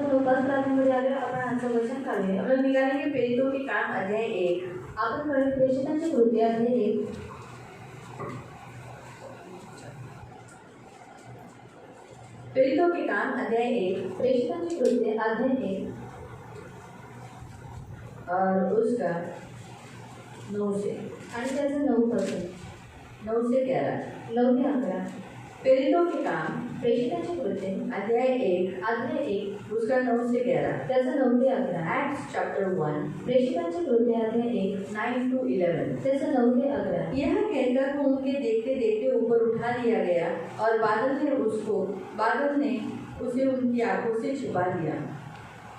आपण 5 प्रार्थनेमध्ये आलो. आपण आजचं वचन काढूया. हम लोग निकालेंगे प्रेरितों के काम अध्याय 1। आपण प्रेषितांची कृती अध्याय 1. प्रेरितों के काम अध्याय 1 प्रेषितांची कृती अध्याय 1 और उसका 9 से आणि त्याचं 9 से 11। 9 ते 11. प्रेरितों के काम प्रेषितांची कृती अध्याय 1 अध्याय 1 उसका 9 से 11। त्याचं 9 ते 11. एक्ट्स चैप्टर 1 प्रेषितांची कृती अध्याय 1 9 to 11। त्याचं 9 ते 11. यह कहकर वो उनके देखते देखते ऊपर उठा लिया गया और बादल ने उसे उनकी आंखों से छिपा दिया।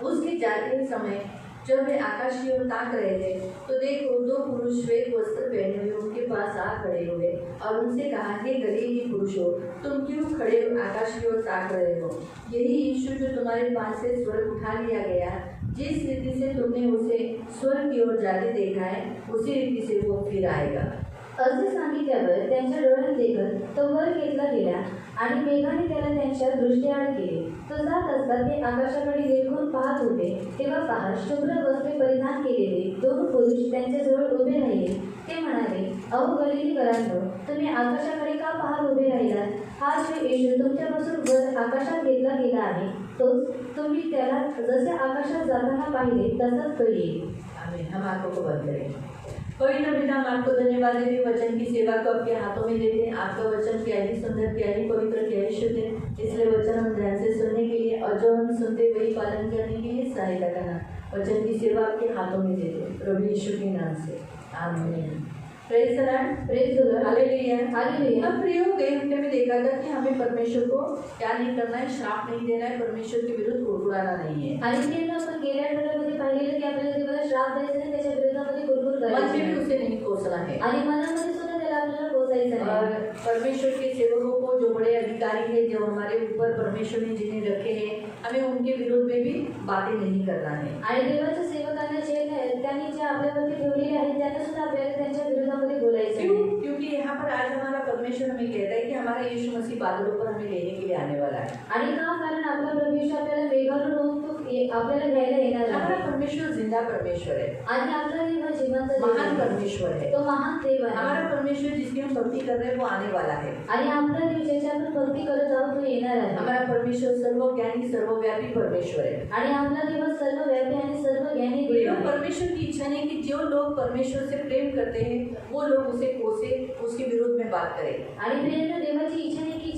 उसके जाते समय जब वे आकाश की ओर ताक रहे थे तो देखो 2 पुरुष श्वेत वस्त्र पहने हुए उनके पास आ खड़े हुए और उनसे कहा, हे गलीली पुरुषों, तुम क्यों खड़े आकाश की ओर ताक रहे हो? यही यीशु जो तुम्हारे पास से स्वर्ग उठा लिया गया, जिस रीति से तुमने उसे स्वर्ग की ओर जाते देखा है, उसी रीति से वो फिर आएगा। असे सांगितल्यावर त्यांच्या डोळ्यात देखत तो वर घेतला गेला आणि मेघाने त्याला त्यांच्या दृष्टीआड केले. तो जात असता ते आकाशाकडे देखून पाहत होते, तेव्हा पहा, शुभ्र वस्त्रे परिधान केलेले 2 पुरुष त्यांच्याजवळ उभे राहिले. ते म्हणाले, अहो गलिलीकरांनो, तुम्ही आकाशाकडे का पाहत उभे राहिलात? हा जो येशू तुमच्यापासून वर आकाशात घेतला गेला आहे, तोच तुम्ही त्याला जसे आकाशात जाताना पाहिले तसंच तो येईल. आमीन। हम आंखों को बंद करें। पवित्र पिता, हम आपको धन्यवाद देते हैं वचन की सेवा को आपके हाथों में देते हैं। आपका वचन क्या ही सुंदर, क्या ही पवित्र, क्या ही शुद्ध है, इसलिए वचन हम ध्यान से सुनने के लिए और जो हम सुनते वही पालन करने के लिए सहायता करना। वचन की सेवा आपके हाथों में देते हैं प्रभु यीशु के नाम से, आमीन। Praise the Lord, praise the Lord, hallelujah, hallelujah. हम प्रियो गए हफ्ते में देखा था कि हमें परमेश्वर को क्या नहीं करना है, श्राप नहीं देना है, परमेश्वर के विरुद्ध कुड़कुड़ाना नहीं है। आणि ते आपण गेल्या आठवड्यामध्ये पाहिलेलं की आपल्याला देवाला श्राप द्यायचा नाही, त्याच्या विरोधामध्ये कुरकुर मन करायची में भी नाही. उसे नहीं कोसना है। आणि मनामध्ये सुद्धा त्याला आपल्याला कोसायचं और नाही. परमेश्वर के सेवकों को, जो बड़े अधिकारी हैं, जो हमारे ऊपर परमेश्वर ने जिन्हें रखे हैं, हमें उनके विरोध में भी बातें नहीं करना है। आणि देवाच्या सेवकांना जे त्यांनी जे आपल्यावरती ठेवलेले आहेत त्यांना सुद्धा आपल्याला त्यांच्या विरोधामध्ये बोलायचं क्यों? नाही. क्योंकि यहाँ पर आज हमारा परमेश्वर हमें कहता है कि हमारा यीशु मसीह बादलों पर हमें लेने के लिए आने वाला है। आणि का? कारण आपला प्रभू येशू आपल्याला मेघावर रोवून तो आपल्याला घ्यायला येणार हमारा आहे. परमेश्वर जिंदा परमेश्वर है, आणि आपला देव हा जिवंत देव महान आहे. परमेश्वर है। तो महान देव आहे. हमारा परमेश्वर जिसकी हम भक्ति कर रहे हैं वो आने वाला है। आणि आपला देव ज्याची आपण भक्ती करत आहोत तो येणार आहे. हमारा परमेश्वर सर्वज्ञानी सर्वव्यापी परमेश्वर है। आणि आपला देव सर्वव्यापी आणि सर्वज्ञानी देव प्रियो, आहे. परमेश्वर की इच्छा नहीं कि जो लोग परमेश्वर से प्रेम करते हैं वो लोग उसे कोसे, उसके विरोध में बात करें। आणि प्रियांनो, देवाची इच्छा नाही की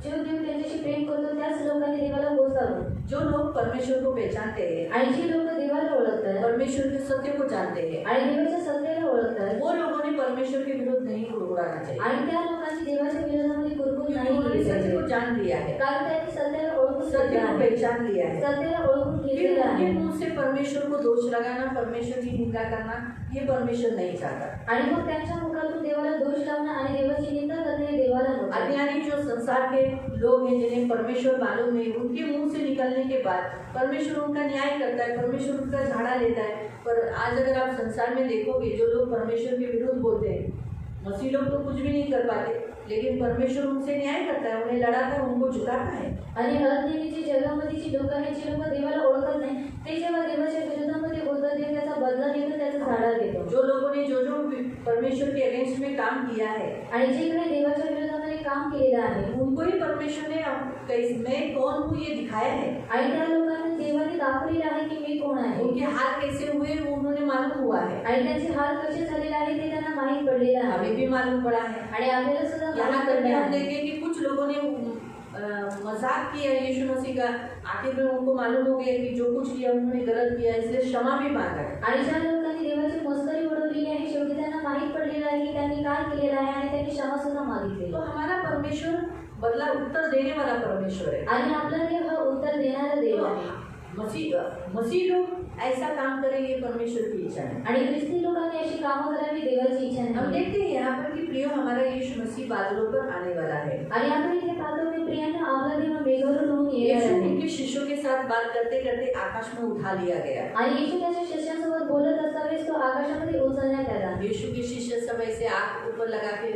जो देव त्यांच्याशी प्रेम करतो त्याच लोकांनी देवाला कोसावं. जो लोग परमेश्वर को पहचानते हैं, आणि जी लोक देवाला ओळखतात परमेश्वर के सत्य को जानते हैं, आणि देवाच्या सत्याला ओळखतात, वो लोगों ने परमेश्वर के विरुद्ध नहीं कुड़कुड़ाना चाहिए, आणि त्या लोकांनी देवाच्या विरोधामध्ये कुरकुर क्योंकि नाही उन्होंने केली सत्य पाहिजे. को जान लिया है, कारण त्यांनी सत्याला ओळखून सत्य घेतलं को आहे. पहचान लिया है। सत्याला ओळखून फिर घेतलेलं उनके आहे. मुंह से परमेश्वर को दोष लगाना, परमेश्वर की निंदा करना, ये परमेश्वर नहीं चाहता। आणि मग त्यांच्या मुखातून देवाला दोष लावणं आणि देवाची निंदा करणे हे देवाला नको. अज्ञानी जो संसार के लोग हैं जिन्हें परमेश्वर मालूम नहीं, उनके मुंह से निकलने के बाद परमेश्वर उनका न्याय करता है, परमेश्वर उनका झाड़ा लेता है। पर आज अगर आप संसार में देखोगे, जो लोग परमेश्वर के विरुद्ध बोलते हैं, मसीह लोग तो कुछ भी नहीं कर पाते, लेकिन परमेश्वर उनसे न्याय करता है, उन्हें लड़ाता है, उनको झुकाता है। आणि अज्ञानीची जगामध्ये जी लोक आहेत, जी लोक देवाला ओळखत नाही, ते जेव्हा देवाच्या विरोधामध्ये बोलतात, देव त्याचा बदला घेतो, त्याचा झाडा घेतो. जो लोगों ने जो परमेश्वर के अगेंस्ट में काम किया है, आणि जे काही देवाच्या विरोधामध्ये काम केलेलं आहे, उनको ही परमेश्वर ने मैं कौन हूँ ये दिखाया है। आणि त्या लोकांना देवाने दाखवलेलं आहे की मी कोण आहे. उनके हाल कैसे हुए वो उन्होंने मालूम हुआ है, आणि त्यांचे हाल कसे झालेले आहे ते त्यांना माहीत पडलेलं आहे. हमें भी मालूम पड़ा है। आणि आपल्याला सुद्धा यहाँ माहीत तक कि पडले हम आहे. देखें कि कुछ लोगों ने मजाक किया यीशु मसीह का, आखिर में उनको मालूम हो गया कि जो कुछ किया उन्होंने गलत किया, इसलिए क्षमा भी मांगा है। आणि ज्या लोकांनी देवाची मस्करी उडवलेली आहे, शेवटी त्यांना माहीत पडलेलं आहे की त्यांनी काय केलेलं आहे आणि त्यांनी क्षमा सुद्धा मागितली. तो हमारा परमेश्वर बदला उत्तर देने वाला परमेश्वर है। आणि आपला देव हा उत्तर देणारा देव आहे. मसीह लोग ऐसा काम करें, ये परमेश्वर की इच्छा है। आणि ख्रिस्ती लोकांनी अशी कामं करावी, देवाची इच्छा हम नाही. देखते हैं यहाँ पर कि प्रियो हमारा यीशु मसीह बादलों पर आने वाला है। आणि आपण इथे पाहतो की प्रियांना आपला देव मेघावरून होऊन येणार यीशु आहे. उनके शिष्यों के साथ बात करते करते आकाश में उठा लिया गया। आणि येशू त्याच्या शिष्यांसोबत बोलत असतावेळेस तो आकाशामध्ये उचलण्यात आला यीशु के शिष्य सब ऐसे आंख ऊपर लगा के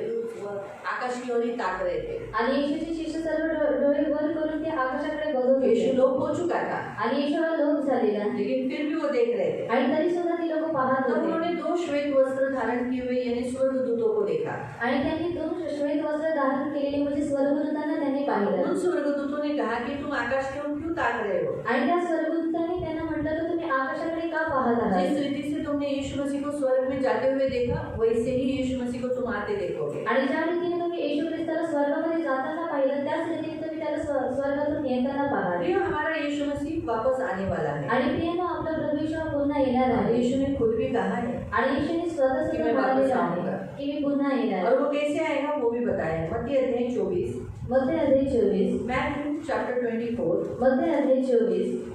आकाश की ओर ही ताक रहे थे। आणि येशूचे शिष्य सर्व डोळे वर करून ते आकाशाकडे बघत यीशु होते लोप हो चुका था, आणि येशू हा लोक झालेला लेकिन फिर भी वो देख रहे थे। आणि तरी सुद्धा ती लोक पाहत तब होते उन्होंने 2 श्वेत वस्त्र धारण किए हुए यानी स्वर्गदूतों को देखा। आणि त्यांनी दोन श्वेत वस्त्र धारण केलेले म्हणजे स्वर्गदूतांना त्यांनी पाहिलं उन स्वर्गदूतों ने कहा कि तुम आकाश की ओर क्यों ताक रहे हो? आणि त्या स्वर्गदूतांनी त्यांना म्हटलं की तुम्ही आकाशाकडे का पाहत आहात जिस रीति से तुमने यीशु मसीह को स्वर्ग में जाते हुए देखा, वैसे ही यीशु मसीह को तुम आते देखोगे। आणि ज्या रीतीने तुम्ही येशू ख्रिस्ताला स्वर्गामध्ये जाताना पाहिलं त्याच रीतीने तुम्ही त्याला स्वर्गातून येताना पाहाल। प्रिय, हमारा यीशु मसीह वापस आने वाला है। आणि प्रियनो आपला प्रभू येशू पुन्हा येणार और आहे यीशु ने खुद भी कहा है आणि येशूने स्वतः कि सुद्धा मैं वापस म्हटलेलं आऊंगा। आहे की मी पुन्हा येणार और वो कैसे आएगा वो भी बताया। मत्ती अध्याय 24, मत्ती अध्याय 24 मैथ्यू चैप्टर 24 मत्ती अध्याय 24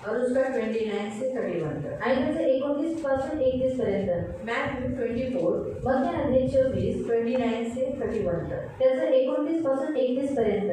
और उसका 29 से 31 तक। आणि त्याचे 29 पासून 31 पर्यंत मैथ्यू 24 मत्ती अध्याय 24 29 से 31 तक। त्याचं 29 पासून 31 पर्यंत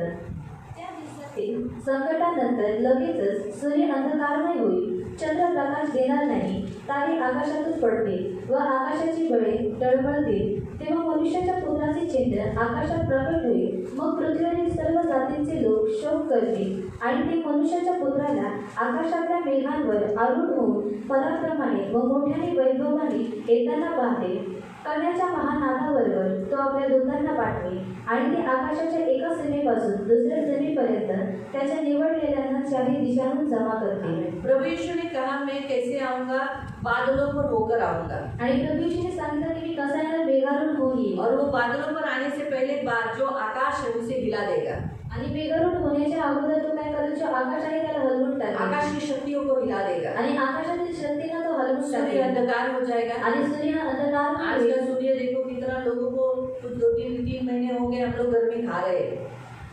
त्या दिवसातील संकटानंतर लगेचच सूर्य अंधकारमय होईल, चंद्र प्रकाश देणार नाही, तारे आकाशातून पडतील व आकाशाची बळे टळमळतील। तेव्हा मनुष्याच्या पुत्राचे चिन्ह आकाशात प्रकट होईल, मग पृथ्वीवरील सर्व जातींचे लोक शोक करतील आणि ते मनुष्याच्या पुत्राला आकाशातल्या मेघांवर आरूढ होऊन पराक्रमाने व मोठ्याने वैभवाने येताना पाहतील। करण्याच्या महानादाबरोबर तो आपल्या दूतांना पाठवेल आणि ते आकाशाच्या एका सीमेपासून दुसऱ्या सीमेपर्यंत त्याच्या निवडलेल्यांना चारी दिशांहून जमा करतील। प्रभु यीशु ने कहा, मैं कैसे आऊंगा? बादलों पर होकर आऊंगा। आणि प्रभू येशूने सांगितलं की मी कसा येणार, मेघारूढ होऊन येईल और वो बादलों पर आने से पहले जो आकाश है उसे हिला देगा। आणि मेघारूढ होण्याच्या अगोदर तो काय करेल, जो आकाश आहे त्याला हलवून टाकेल आकाश की शक्तियों को हिला देगा। आणि आकाशातील शक्तीला तो हलवून सूर्य टाकेल अंधकार हो जाएगा। आणि सूर्य अंधकार आज होईल। का सूर्य देखो कितना लोगों को कुछ 2-3 महीने हो गए हम लोग गर्मी खा रहे हैं,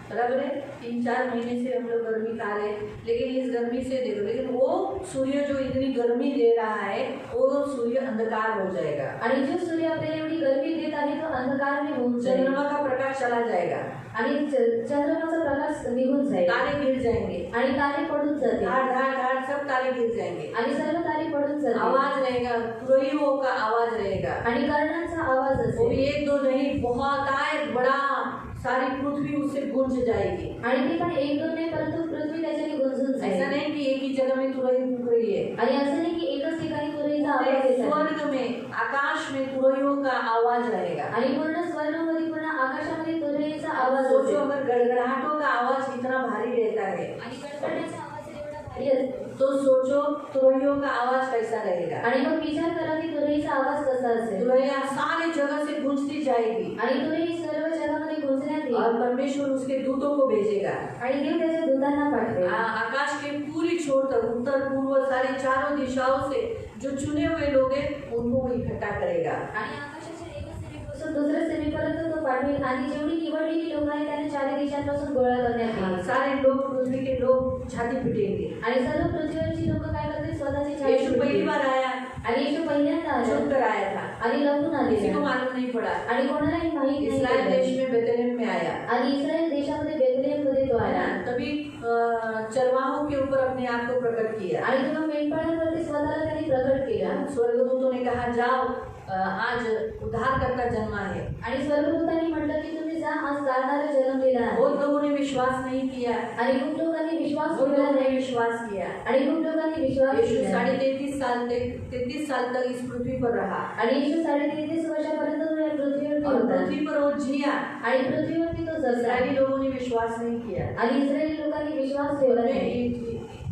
बराबर है। 3-4 महीने से हम लोग गर्मी खा रहे हैं, लेकिन इस गर्मी से देखो, लेकिन वो सूर्य जो इतनी गर्मी दे रहा है वो सूर्य अंधकार हो जाएगा। आणि जो सूर्य आपल्याला एवढी गर्मी देत आहे तो अंधकारमय होऊन जाईल चंद्रमा का प्रकाश चला जाएगा, आणि चंद्रमाचा प्रकाश निघून जाईल तारे गिर जाएंगे, आणि तारे पडून जातील धाड़ धाड़ धाड़ सब तारे गिर जाएंगे। आणि सर्व तारे पडून जातील आवाज रहेगा, तुरहियों का आवाज रहेगा। आणि कर्णांचा आवाज वो भी असेल 1-2 नहीं, बहुत आए बड़ा, सारी पृथ्वी उससे गूंज जाएगी। आणि ती पण 1-2 नाही परंतु पृथ्वी त्याच्याने गुंजून ऐसा जाईल। नहीं कि एक ही जगह में तुरही फूक रही है। आणि असं नाही की एकाच ठिकाणी तुरईचा आवाज येत आहे स्वर्ग में, आकाश में तुरहियों का आवाज रहेगा। आणि पूर्ण स्वर्गामध्ये पूर्ण आकाशामध्ये तुरईचा आवाज सोचो असेल अगर गड़गड़ाहटों का आवाज इतना भारी रहता है आणि गडगडाचा आवाज एवढा भारी असतो तो सोचो तुरहियों का आवाज कैसा रहेगा। आणि मग विचार करा की तुरईचा आवाज कसा असेल तुरहियां सारी जगह से गूंजती जाएगी आणि तुरई सर्व जगामध्ये गुंजण्यात येईल और परमेश्वर उसके दूतों को भेजेगा। आणि देव त्याच्या दूतांना पाठवेल आकाश के पूरी छोर तक, उत्तर पूर्व सारी चारों दिशाओं से जो चुने हुए लोग हैं उनको वो इकट्ठा करेगा। आणि आकाशाच्या एका सीमेपासून दुसऱ्या सीमेपर्यंत तो पाठवेल आणि जेवढी निवडलेली लोक आहेत त्यांना चारी दिशांपासून गोळा करण्यात येईल सारे लोग, पृथ्वी के लोग छाती पिटेंगे। आणि सर्व पृथ्वीवरची लोक काय करतील, स्वतःची छाती यीशु पहली पिटतील। बार आया, आणि येशू पहिल्यांदा आला छुप कर आया था, आणि लपून किसी को आलेला मालूम नहीं पड़ा। आणि कोणालाही माहित नाही इस्राएल पडलं। देश में बेथलेहम में आया, आणि इस्रायल देशामध्ये बेथलेहममध्ये तो आला तभी चरवाहों के ऊपर अपने आप को प्रकट किया। आणि तेव्हा मेंढपाळांवरती स्वतःला त्यांनी प्रकट केला स्वर्गदूतों ने कहा, जाओ, आज उद्धारकर्ता जन्मा है। आणि स्वर्गदूतांनी म्हटलं की तुम्ही जा, आज तारणारा जन्मलेला आहे। बहुत लोगों ने विश्वास नहीं किया, आणि खूप लोकांनी विश्वास बहुत ठेवला लोगों ने नाही विश्वास किया। आणि खूप लोकांनी विश्वास यीशु ठेवला नाही। 33 साल तक इस पृथ्वी पर रहा आणि येशू 33 वर्षापर्यंत तो या पृथ्वीवरती और होता पृथ्वी पर वो जिया। आणि पृथ्वीवरती तो जगला इस्राएली लोगों ने विश्वास नहीं किया। आणि इस्रायली लोकांनी विश्वास ठेवला नाही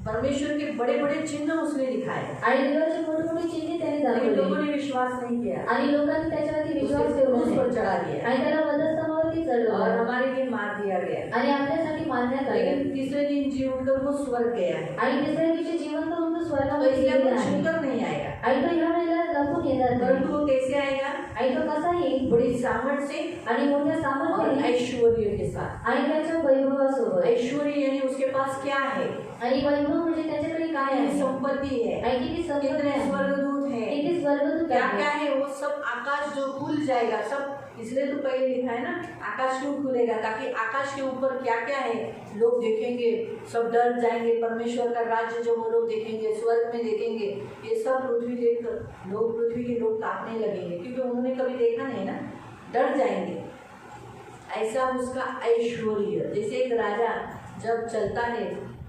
परमेश्वर के बड़े बड़े चिन्ह उसने दिखाए, आणि देवाची मोठी मोठी चिन्हे त्याने लेकिन लोगों दाखवली ने विश्वास नहीं किया। आणि लोकांनी त्याच्यावरती विश्वास उसे ठेवला क्रूस पर नाही चढ़ा दिया आणि त्याला वधस्तंभावरती और चढवलं हमारे लिए मार दिया गया। आणि आपल्यासाठी मारण्यात आले लेकिन तीसरे दिन जी उठकर वो स्वर्ग गया है, आणि तिसऱ्या दिवशी जिवंत होऊन तो तो स्वर्गामध्ये इसलिए गेलेला वो आहे छूकर नहीं आएगा। आणि तो ह्या वेळेला लपून येणार नाही परंतु वो कैसे आएगा? आणि तो कसा येईल, बड़ी सामर्थ से आणि मोठ्या और सामर्थ्याने ऐश्वर्य के साथ। आणि त्याच्या वैभवासोबत। ऐश्वर्य यानी उसके पास क्या है? आणि वैभव म्हणजे त्याच्याकडे काय कितनी आहे, संपत्ति है, आणि किती संपत्ती कितने आहे, स्वर्गदूत हैं, किती स्वर्गदूत क्या आहेत, क्या है, वो सब आकाश जो खुल जाएगा, सब इसलिए तो पहले लिखा है ना, आकाश क्यों खुलेगा, ताकि आकाश के ऊपर क्या क्या है लोग देखेंगे, सब डर जाएंगे, परमेश्वर का राज्य जो वो लोग देखेंगे, स्वर्ग में देखेंगे, ये सब पृथ्वी देखकर लोग, पृथ्वी के लोग कांपने लगेंगे, क्योंकि उन्होंने कभी देखा नहीं ना, डर जाएंगे। ऐसा उसका ऐश्वर्य, जैसे एक राजा जब चलता है,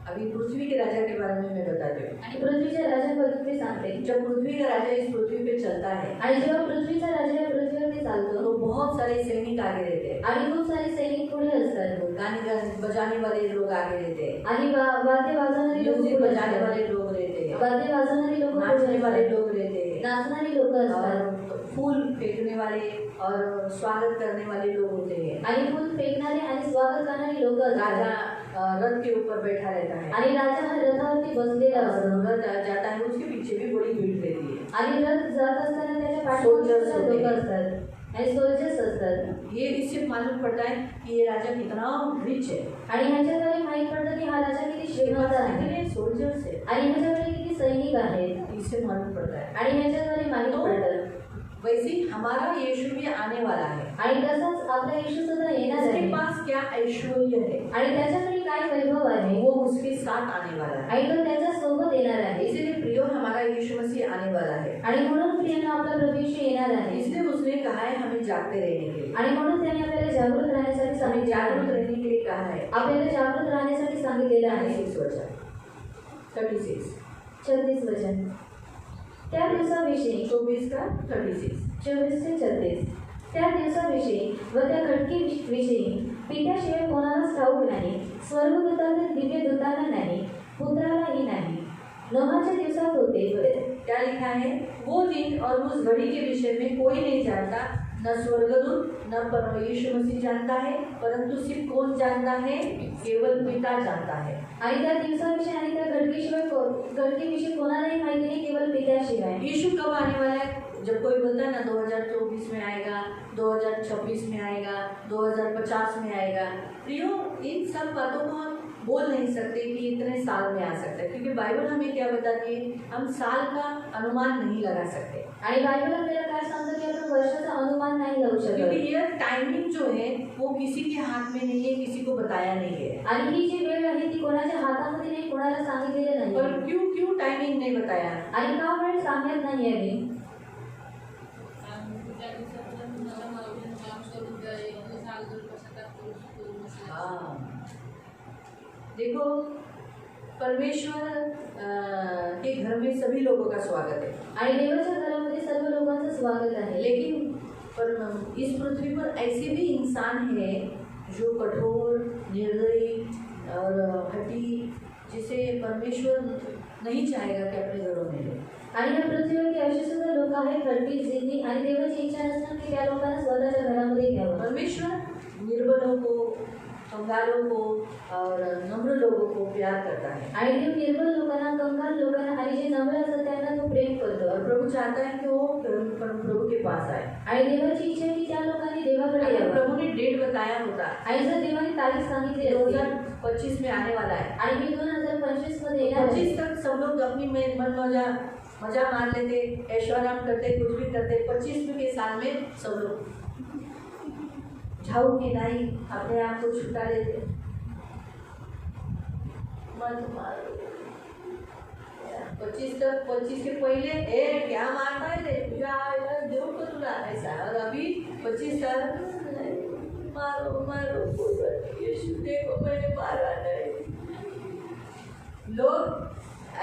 अभी पृथ्वी के राजा के बारे में मैं बताती हूँ। आणि पृथ्वीच्या राजाबद्दल मी सांगते. जब पृथ्वी का राजा इस पृथ्वी पे चलता है आणि जेव्हा पृथ्वीचा राजा या पृथ्वीवरती चालतो तो बहुत सारे सैनिक आगे रहते हैं, आणि खूप सारे सैनिक पुढे असतात गाने बजाने वाले लोग आगे रहते हैं, आणि वाद्य वाजवणारी लोक म्यूजिक पुढे बजाने असतात. वाले लोग रहते हैं, वाद्य वाजवणारी लोक नाचने वाले लोग रहते हैं, नाचणारी लोक असतात और फूल फेंकने वाले और स्वागत करने वाले लोग होते हैं। आणि फूल फेकणारे आणि स्वागत करणारी लोक राजा असतात. रथ के ऊपर बैठा रहता है आणि राजा हा रथावरती बसलेला असतो और रथ जाता है, उसके पीछे भी बड़ी भीड़ रहती है। आणि रथ जात असताना त्याच्या Soldiers पाठीमागे होते लोक हैं। असतात आणि सोल्जर्स असतात. ये इससे मालूम पड़ता है कि ये राजा कितना रिच है, आणि ह्याच्याद्वारे माहीत पडतं की हा राजा किती श्रीमंत आहे कितने सोल्जर्स है, आणि ह्याच्याकडे किती सैनिक आहेत इससे मालूम पड़ता है। आणि ह्याच्याद्वारे माहीत पडतं. वैसे ही हमारा यीशु भी आने वाला है, आणि तसंच आपला येशू सुद्धा येणार उसके आहे पास क्या ऐश्वर्य है, आणि त्याच्याकडे काय वैभव आहे वो उसके साथ आने वाला है। आणि तो त्याच्या सोबत येणार आहे. इसीलिए प्रियो हमारा यीशु मसीह आने वाला है, आणि म्हणून प्रियांना आपला प्रभू येशू येणार आहे इसलिए उसने कहा है हमें जागते रहने के लिए, आणि म्हणून त्याने आपल्याला जागृत राहण्यासाठी हमें सांगितले जागरूक आहे. रहने के लिए कहा है। आपल्याला जागृत राहण्यासाठी सांगितलेलं आहे. 36 वचन 36 36 वचन. त्या दिवसाविषयी 24 का 36 24 ते 36. त्या दिवसाविषयी व त्या खटकीविषयी पित्याशिवाय कोणालाच ठाऊक नाही, स्वर्गदूतातील दिव्य दूतांना नाही, पुत्रालाही नाही. नोहाच्या दिवसात होते क्या लिखा है, वो दिन और उस घड़ी के विषय में कोई नहीं जानता, न स्वर्गदूत न परम यीशु मसीह जानता है, परंतु सिर्फ कौन जानता है, केवल पिता जानता है। आणि त्या दिवसाविषयी आणि त्या घटकेविषयी कोणालाही माहिती नाही, केवळ पित्याशिवाय. यीशु कब आने वाला है? जब कोई बोलता है ना 2024 में आएगा, 2026 में आएगा, 2050 में आएगा, प्रियो इन सब बातों को हम बोल नहीं सकते कि इतने साल में आ सकता है, क्योंकि बाइबल हमें क्या बताती है, हम साल का अनुमान नहीं लगा सकते। आणि बायबल आपल्याला काय सांगतं की आपण वर्षाचा अनुमान नाही लावू शकत. क्योंकि ये टाइमिंग जो है वो किसी के हाथ में नहीं है, किसी को बताया नहीं है। आणि ही जी वेळ आहे ती कोणाच्या हातामध्ये नाही, कोणाला सांगितलेलं नाही. और क्यों टाइमिंग नहीं बताया? आणि का वेळ सांगण्यात नाही आली? हाँ, देखो परमेश्वर के घर में सभी लोगों का स्वागत है, आणि देवाच्या घरामध्ये सर्व लोकांचं स्वागत आहे. लेकिन पर इस पृथ्वी पर ऐसे भी इंसान हैं जो कठोर, निर्दयी और हठी, जिसे परमेश्वर नहीं चाहेगा कि अपने घरों में ले। आणि या पृथ्वीवरती अशी सुद्धा लोक आहेत खडकी, जिद्दी आणि देवाची इच्छा नसणार की त्या लोकांना स्वतःच्या घरामध्ये घ्यावं. परमेश्वर निर्बलों को, कंगालों को और नम्र लोगों को प्यार करता है, आणि देव निर्बल लोकांना, कंगाल लोकांना आणि जे नम्र असतात त्यांना तो प्रेम करतो. और प्रभु चाहता है कि वो प्रभु के पास आए। आणि देवाची इच्छा आहे की त्या लोकांनी देवाकडे अगर यावं. प्रभु ने डेट बताया होता आणि जर देवाने तारीख सांगितली असती 2025 में आने वाला है, आणि मी 2025 मध्ये येणार आहे, 25 तक सब लोग अपनी मजा मार लेते, ऐश्वर्य करते, कुछ भी करते, 25 के साल में सब लोग झाऊ की नहीं अपने आप को छुटा लेते, मत मारो। 25 के पहले ए क्या मारता है रे, तुझा देव को तुला ऐसा, और अभी 25 साल मारो मारो, यीशु देखो मैंने मारा नहीं। लोग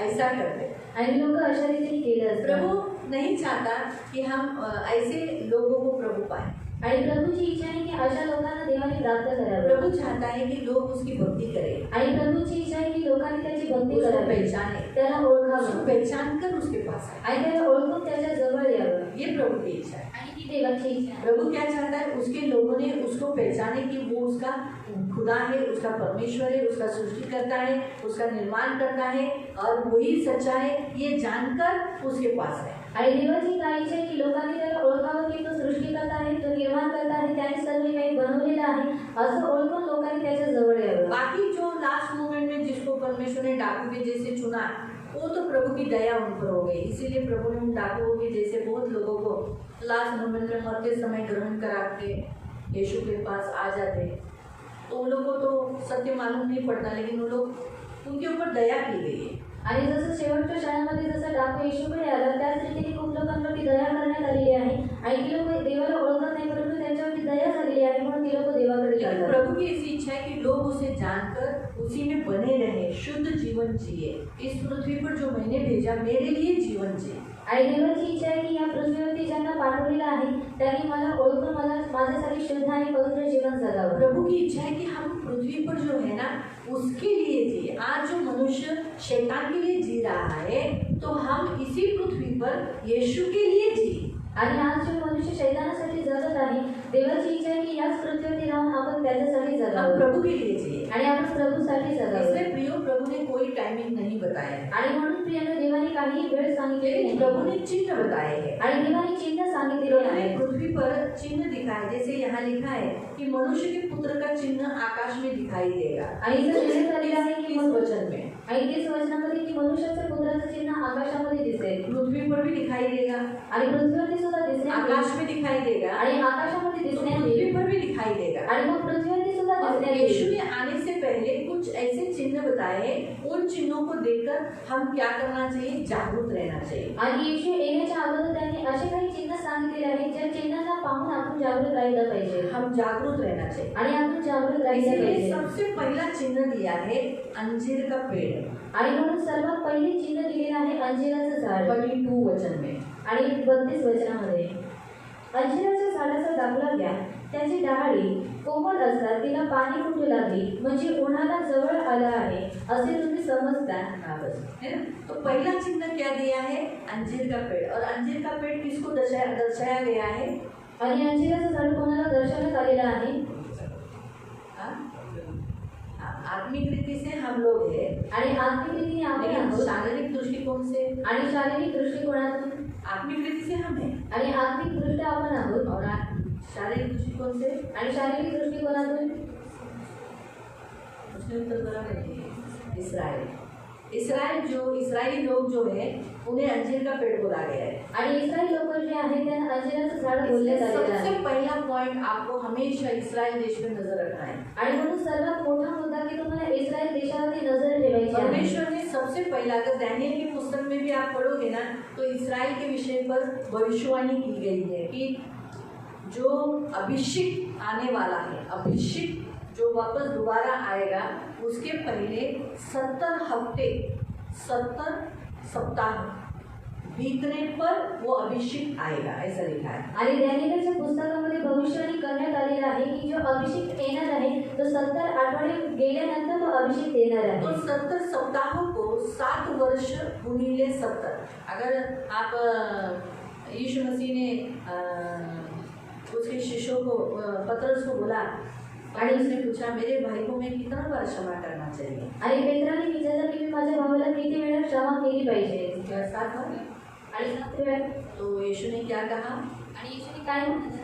ऐसा करते, आणि लोक अशा रीतीने केलं असतं. प्रभु नहीं चाहता कि हम ऐसे लोगों को प्रभु पाए। आणि प्रभूची इच्छा आहे की अशा लोकांना देवाने प्राप्त करावं. प्रभु चाहता है कि लोग उसकी भक्ती करें, आणि प्रभूची इच्छा आहे की लोकांनी त्याची भक्ती उसको करावी, पहचाने, त्याला उसको ओळखावं पहचान कर उसके पास आए। आणि त्याला ओळखून त्याच्या जवळ यावं. ये प्रभु की इच्छा है। आणि ही देवाची इच्छा आहे. प्रभु क्या चाहता है, उसके लोगों ने उसको पहचाने कि वो उसका खुदा है, उसका परमेश्वर है, उसका सृष्टि करता है, उसका निर्माण करता है और वही सच्चा है, ये जानकर उसके पास है। आणि देवाची काय इच्छा आहे की लोकांनी त्याला ओळखावं की तो सृष्टीकर्ता आहे, तो निर्माण करता आहे, त्याने सर्व काही बनवलेलं आहे, असं ओळखून लोकांनी त्याच्या जवळ यावं. बाकी जो लास्ट मोमेंट में जिसको परमेश्वर ने डाकू के जैसे चुना, वो तो प्रभु की दया उन पर हो गई, इसीलिए प्रभु ने उन डाकुओं के जैसे बहुत लोगों को लास्ट मोमेंट में मरते समय ग्रहण करा के यीशु के पास आ जाते। तो उन लोगों को तो सत्य मालूम नहीं पड़ता, लेकिन उन लोग उनके ऊपर दया की गई है। आणि जसं शेवटच्या क्षणामध्ये जसं डाकू येशूकडे आला त्याच रीतीने खूप लोकांवरती दया करण्यात आलेली आहे आणि ती लोक देवाला ओळखत नाही, परंतु त्यांच्यावरती दया झालेली आहे म्हणून ती लोक देवाकडे लेकिन जातात। प्रभु की ऐसी इच्छा है कि लोग उसे जानकर उसी में बने रहे, शुद्ध जीवन जिए। इस पृथ्वी पर जो मैंने भेजा मेरे लिए जीवन जिए। आणि देवाची इच्छा आहे की या पृथ्वीवरती ज्यांना पाठवलेलं आहे त्यांनी मला ओळखून मला माझ्यासाठी शुद्ध आणि पवित्र जीवन जगावं। प्रभु की इच्छा है कि हम पृथ्वी पर जो है ना उसके लिए जिए। आज जो मनुष्य शैतान के लिए जी रहा है, तो हम इसी पृथ्वी पर यीशु के लिए जिए। आणि आज जो मनुष्य शैतानासाठी जगत आहे, देवाची इच्छा आहे की याच पृथ्वीवरती राहून आपण त्याच्यासाठी हम जगावं प्रभु के लिए जिए। आणि आपण प्रभूसाठी जगावं। इसलिए प्रियो प्रभु ने कोई टाइमिंग नहीं बताया, आणि म्हणून प्रियाने देवाने काही वेळ सांगितलेली लेकिन नाही प्रभु ने चिन्ह बताए हैं। आणि देवाने चिन्ह सांगितलेले प्रभु ने आहे पृथ्वी पर चिन्ह दिखाए, जैसे यहाँ लिखा है कि मनुष्य के पुत्र का चिन्ह आकाश में दिखाई देगा। आणि इथं लिहिण्यात आलेलं आहे की इस वचन में आणि तीच वचनामध्ये की मनुष्याच्या पुत्राचं चिन्ह आकाशामध्ये दिसेल पृथ्वी पर भी दिखाई देगा, आणि पृथ्वीवरती सुद्धा दिसण्यात येईल आकाश में दिखाई देगा, आणि आकाशामध्ये तो दिसण्यात पृथ्वी येईल पर भी दिखाई देगा। आणि मग पृथ्वीवरती सुद्धा और दिसण्यात यीशु येईल। ने आने से पहले कुछ ऐसे चिन्ह बताए, उन चिन्हों को देखकर हम क्या करना चाहिए? जागरूक रहना चाहिए। आणि येशू येण्याच्या अगोदर त्यांनी असे काही चिन्ह सांगितलेले आहेत ज्या चिन्हांना पाहून आपण जागृत राहिलं पाहिजे हम जागरूक रहना चाहिए। आणि आपण जागृत राहिलं इसीलिए पाहिजे। सबसे पहला चिन्ह दिया है अंजीर का पेड़, आणि म्हणून सर्वात पहिले चिन्ह दिलेलं आहे अंजिराचं झाड 32 वचन में। आणि 32 वचनामध्ये अंजिराच्या झाडाचा दाखला घ्या, त्याची डहाळी कोमल असतात, तिला पाणी फुटू लागली म्हणजे उन्हाळा जवळ आला आहे असे तुम्ही समजता। हाँ बस, है ना। तो पहला चिन्ह क्या दिया है? अंजीर का पेड़। और अंजीर का पेड़ किसको दर्शाया गया है? आणि अंजिराचं झाड कोणाला दर्शवण्यात आलेलं आहे? आत्मिक रीति से हम लोग है, आणि आत्मिक रीतीने आपण लेकिन आहोत शारीरिक दृष्टिकोन से आणि शारीरिक दृष्टिकोनातून आत्मिक रीति से हम है, आणि आत्मिक दृष्ट्या आपण आहोत और शारीरिक दृष्टिकोन से आणि शारीरिक दृष्टिकोनातून उसने उत्तर बराबर है। इस्राएली लोग जो है उन्हें अंजीर का पेड़ बोला गया है। आणि इस्रायल लोक जे आहेत त्यांना अंजिराचं झाड बोलले जाते सबसे आहे। पहला पॉइंट आपको हमेशा इस्राएल देश में नजर रखना है। आणि म्हणून सर्वात मोठा मुद्दा की तुम्हाला इस्रायल देशावरती नजर ठेवायची आहे। परमेश्वर ने सबसे पहला, अगर दानिएल की पुस्तक में भी आप पढ़ोगे ना, तो इस्राएल के विषय पर भविष्यवाणी की गई है कि जो अभिषेक आने वाला है, अभिषेक जो वापस दोबारा आएगा, उसके पहले 70 हफ्ते 70 सप्ताह बीतने पर वो अभिषेक आएगा, ऐसा लिखा है। आणि दानिएलच्या पुस्तकामध्ये भविष्यवाणी करण्यात आलेला आहे की जो अभिषेक येणार आहे तो 70 आठवडे गेल्यानंतर तो अभिषेक येणार तो आहे। 70 सप्ताहों को 7 वर्ष गुणिले 70। अगर आप यीशु मसीह ने उसके शिष्यों को पतरस को बोला और उसने पूछा मेरे भाई को मैं कितना बार क्षमा करना चाहिए? आणि पेत्राने विचारलं की मी माझ्या भावाला किती वेळा क्षमा केली पाहिजे? 7 बार। आणि 7 वेळा। तो यीशु ने क्या कहा? आणि येशूने काय म्हटलं?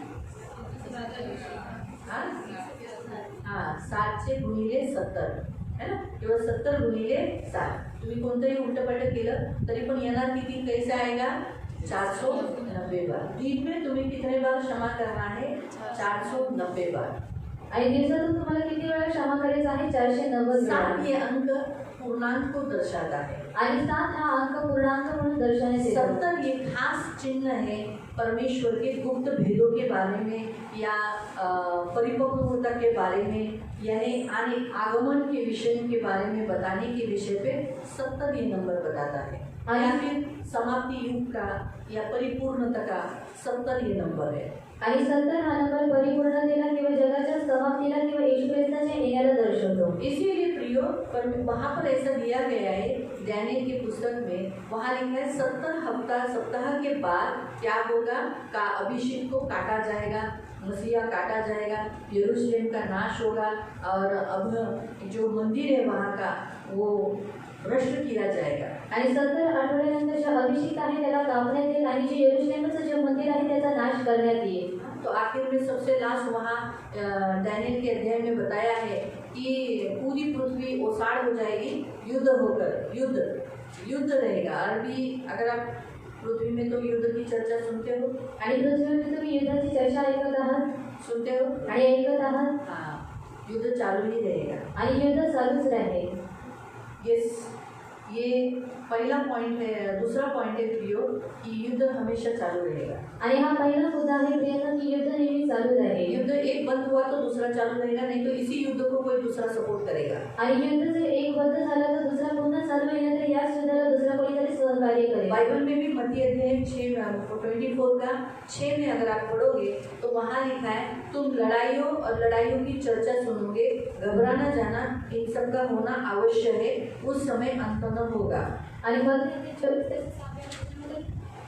हाँ 7 से गुणिले 70 है ना, किंवा 70 गुणिले 7। तुम्ही कोणतंही उलटपलट केलं तरी पण येणार किती? कैसे आएगा? 490 बार। दिन में तुम्हें कितने बार क्षमा करना है? 490 बार। आणि दिवसातून तुम्हाला किती वेळा क्षमा करायचं आहे? 490 वेळा। 7 ये अंक पूर्णांक को दर्शाता है। आणि 7 हा अंक पूर्णांक म्हणून दर्शवण्यात येतो। 70 ये खास चिन्ह है परमेश्वर के गुप्त भेदों के बारे में या परिपक्वता के बारे में, यानी आगमन के विषय के बारे में बताने के विषय पे 70 ये नंबर बताता है। या फिर समाप्ति युग का या परिपूर्णता का 70 ये नंबर है। आणि 70 हा नंबर परिपूर्णतेला किंवा जगाच्या समाप्तीला किंवा येशू ख्रिस्ताच्या येण्याला दर्शवतो। इसीलिए प्रियो, पर वहाँ पर ऐसा दिया गया है दानिएल की पुस्तक में, वहाँ लिखा है 70 सप्ताह के बाद क्या होगा? का अभिषेक को काटा जाएगा, मसीहा काटा जाएगा, यरूशलेम का नाश होगा और अब जो मंदिर है वहाँ का वो भ्रष्ट किया जाएगा। आणि 70 आठवड्यानंतर जो अभिषेक आहे त्याला कापण्यात येईल आणि जे यरूशलेमचं जे मंदिर आहे त्याचा नाश करण्यात येईल। तो आखिर में सबसे लास्ट वहाँ दानिएल के अध्याय में बताया है कि पूरी पृथ्वी ओसाड़ हो जाएगी, युद्ध होकर युद्ध रहेगा। और भी अगर आप पृथ्वी में तो युद्ध की चर्चा सुनते हो, आणि पृथ्वीवरती तुम्ही युद्धाची चर्चा ऐकत आहात सुनते हो आणि ऐकत आहात हाँ, युद्ध चालू ही रहेगा। आणि युद्ध चालूच राहील। ये पहला पॉइंट है। दूसरा पॉइंट है प्रियो कि युद्ध हमेशा चालू रहेगा। आणि हा पहिला मुद्दा आहे प्रियांका की युद्ध नेहमी चालू राहील। युद्ध एक बंद हुआ तो दूसरा चालू रहेगा, नहीं तो इसी युद्ध को कोई दूसरा सपोर्ट करेगा। आणि युद्ध जर एक बंद झाला तर दुसरा पुन्हा चालू आहे ना, तर याच युद्धाला दुसरा कोणीतरी सहकार्य करेल। बाइबल में भी मत्ती अध्याय 24 का 6 में अगर आप पढ़ोगे तो वहाँ लिखा है, तुम लड़ाइयों और लड़ाइयों की चर्चा सुनोगे, घबराना जाना इन सब का होना आवश्यक है, उस समय अंत न होगा। आणि मत्ती 24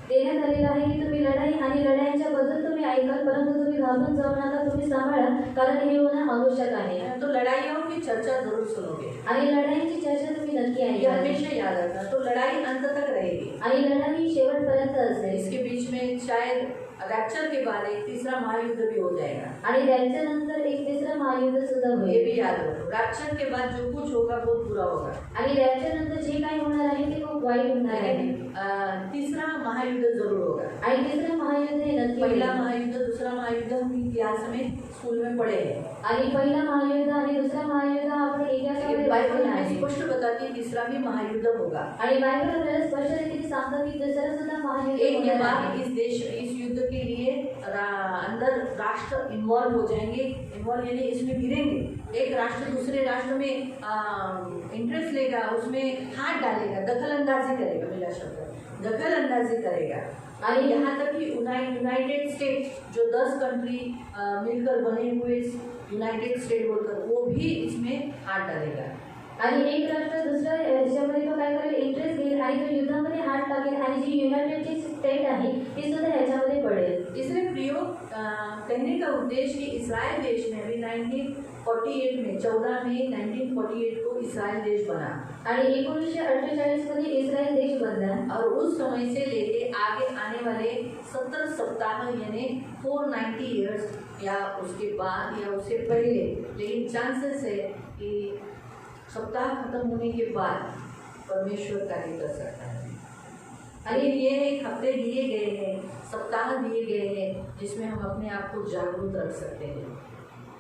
देण्यात आलेला आहे की तुम्ही लढाई आणि लढाईच्या बद्दल तुम्ही ऐकाल, परंतु तुम्ही घाबरून जाऊ नका, तुम्ही सांभाळा, कारण हे होणं आवश्यक आहे। तो लड़ाइयों की चर्चा जरूर सुनोगे आणि लढाईची चर्चा तुम्ही नक्की ये ऐकाल हमेशा याद रखना। तो लड़ाई अंत तक रहेगी। आणि लढाई शेवटपर्यंत असेल। इसके बीच में शायद रैप्चर के बाद एक तीसरा महायुद्ध भी हो जाएगा, आणि त्याच्यानंतर एक तिसरं महायुद्ध सुद्धा ये होईल। भी याद रखो। रैप्चर के बाद जो कुछ होगा बहुत बुरा होगा। आणि त्याच्यानंतर जे काही होणार आहे ते खूप वाईट होणार आहे। तीसरा महायुद्ध जरूर होगा। आणि तिसरं महायुद्ध हे नक्की पहला होईल। महायुद्ध दूसरा महायुद्ध हम इतिहास में स्कूल में पढ़े हैं। आणि पहिला महायुद्ध आणि दुसरा महायुद्ध आपण इतिहासामध्ये बाइबल वाचलेलं हमें आहे। स्पष्ट बताती है तीसरा भी महायुद्ध होगा। आणि बायबल आपल्याला स्पष्ट रीतीने सांगतं की दुसरा सुद्धा महायुद्ध एक के होणार बाद आहे। इस युद्ध के लिए अंदर राष्ट्र इन्वॉल्व हो जाएंगे। इन्वॉल्व यानी इसमें गिरेंगे। एक राष्ट्र दूसरे राष्ट्र में इंटरेस्ट लेगा, उसमें हाथ डालेगा, दखल अंदाजी करेगा, मेरा शब्द दखल अंदाजी करेगा। और यहाँ तक कि यूनाइटेड स्टेट जो 10 कंट्री मिलकर बने हुए यूनाइटेड स्टेट बोलकर, वो भी इसमें हाथ डालेगा। आणि एक राष्ट्र दुसऱ्या ह्याच्यामध्ये तो काय करेल, इंटरेस्ट घेईल आणि तो युद्धामध्ये हात टाकेल आणि जी युनायटेडची स्टेट आहे ती सुद्धा ह्याच्यामध्ये पडेल। इसलिए प्रियो कहने का उद्देश्य कि इस्राइल देश में अभी 1948 में 14 मई 1948 को इस्राइल देश बना आणि 1948 मध्ये इस्रायल देश बनला। और उस समय से लेके आगे आने वाले 70 सप्ताह यानी 490 ईयर्स या उसके बाद या उससे पहले, लेकिन चांसेस है कि सप्ताह खत्म होने के बाद परमेश्वर कार्य कर सकता है। अरे ये एक हफ्ते दिए गए हैं, सप्ताह दिए गए हैं जिसमें हम अपने आप को जागरूक रख सकते हैं।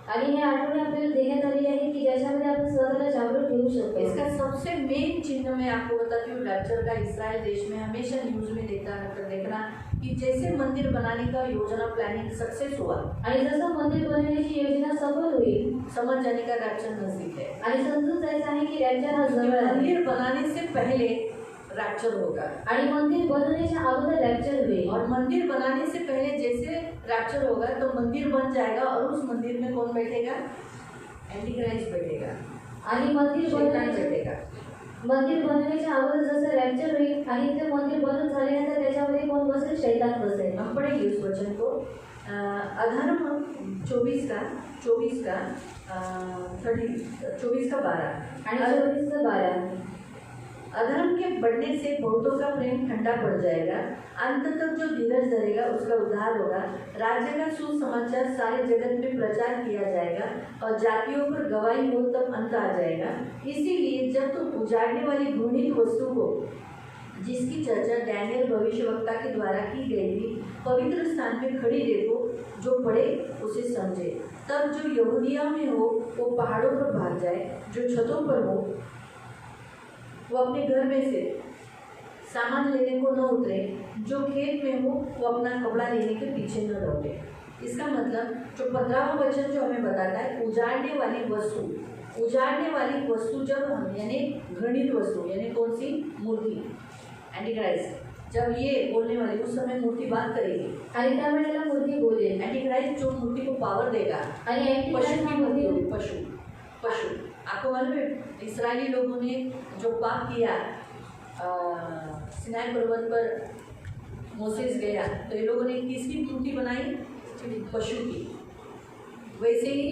आणि हे आठवडे आपल्याला देण्यात आलेले आहे की ज्याच्यामध्ये आपण स्वतःला जागरूक ठेवू शकतो। इसका सबसे मेन चिन्ह मैं आपको बताती हूँ रैप्चर का। इस्राइल देश में हमेशा न्यूज़ में देखना कि जैसे मंदिर बनाने का योजना प्लानिंग सक्सेस हुआ आणि जसं मंदिर बनवण्याची योजना सफल होईल, समझ जाने का रैप्चर नजदीक है। आणि समजून जायचं आहे की रॅप्चर हा जवळ आहे। मंदिर बनाने से पहले रैप्चर होगा आणि मंदिर बनवण्याच्या अगोदर रॅप्चर होईल। और मंदिर बनाने से पहले जैसे रैप्चर होगा तो मंदिर बन जाएगा और उस मंदिर में कौन बैठेगा? एंटीक्राइस्ट बैठेगा आणि मंदिर शैतान बनवण्याच्या बैठेगा। मंदिर बनवण्याच्या अगोदर जसं रॅप्चर होईल आणि ते मंदिर बनून झाल्यानंतर त्याच्यामध्ये कोण बसेल? शैतान बसेल। हम पढ़ेंगे उस वचन को। अधर्म 24 का 24 का 12 आणि 24:12 अधर्म के बढ़ने से बहुतों का प्रेम ठंडा पड़ जाएगा, अंत तक जो धीरज धरेगा उसका उद्धार होगा। राज्य का सुसमाचार सारे जगत में प्रचार किया जाएगा और जातियों पर गवाही हो तब अंत आ जाएगा। इसीलिए जब तुम उजाड़ने वाली घृणित वस्तु को, जिसकी चर्चा डैनियल भविष्यवक्ता के द्वारा की गई थी, पवित्र स्थान में खड़ी देखो, जो पढ़े उसे समझे। तब जो यहूदिया में हो वो पहाड़ों पर भाग जाए, जो छतों पर हो वो अपने घर में से सामान लेने को न उतरे, जो खेत में हो वो अपना कपड़ा लेने के पीछे न दौड़े। इसका मतलब जो 15वां वचन जो हमें बताता है, उजाड़ने वाली वस्तु जब हम यानी घृणित वस्तु यानी कौन सी? मूर्ति, एंटीक्राइस्ट। जब ये बोलने वाली उस समय मूर्ति बात करेगी आणि त्यावेळेला मूर्ती बोलेल। एंटीक्राइस्ट जो मूर्ति को पावर देगा आणि पशु एंटीक्राइस्ट की मूर्ति होगी। पशु आपको मालूम है इस्राएली लोगों ने जो पाप किया, सिनाई पर्वत पर मोसेस गया तो ये लोगों ने किसकी मूर्ति बनाई? पशु की। वैसे ही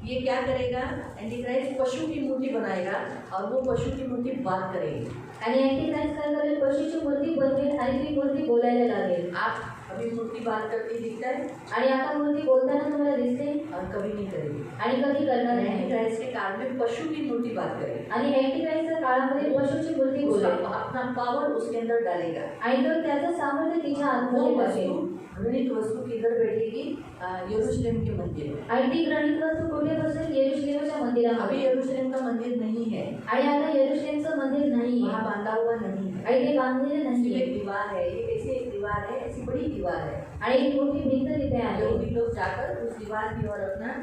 ये क्या करेगा? एंटीक्राइस्ट पशु की मूर्ति बनाएगा और वो पशु की मूर्ति बात करेगी। आणि एंटीक्राइस्ट काय करेल? पशुची मूर्ती बनवेल आणि ती मूर्ती बोलायला लागेल। आप अभी मूर्ति बात करती दिखता है आणि आता मूर्ती बोलताना तुम्हाला दिसते और कभी नहीं करेगी। आणि कधी करणार नाही। एंटीक्राइस्ट के काल में पशु की मूर्ति बात करेगी आणि एंटीक्राइस्टच्या काळामध्ये पशुची मूर्ती उसका बोलेल अपना पावर उसके अंदर डालेगा। आणि तो त्याचं सामर्थ्य तिच्या वो आतमध्ये वस्तु टाकेल गणित वस्तु किधर बैठेगी? यरूशलेम के मंदिर में। आणि ती गणित वस्तू कुठे बसेल? यरूशलेमच्या अभी मंदिरामध्ये। यरूशलेम का मंदिर नहीं है, आणि आता यरूशलेमचं मंदिर नाही वहाँ बांधा हुआ नहीं है, आणि ते बांधलेले सिर्फ नाही एक दीवार है। ये कैसे एक दीवार है? ऐसी बड़ी दीवार है। आणि एक मोठी भिंत तिथे आहे यहूदी लोग जाकर उस दीवार की ओर अपना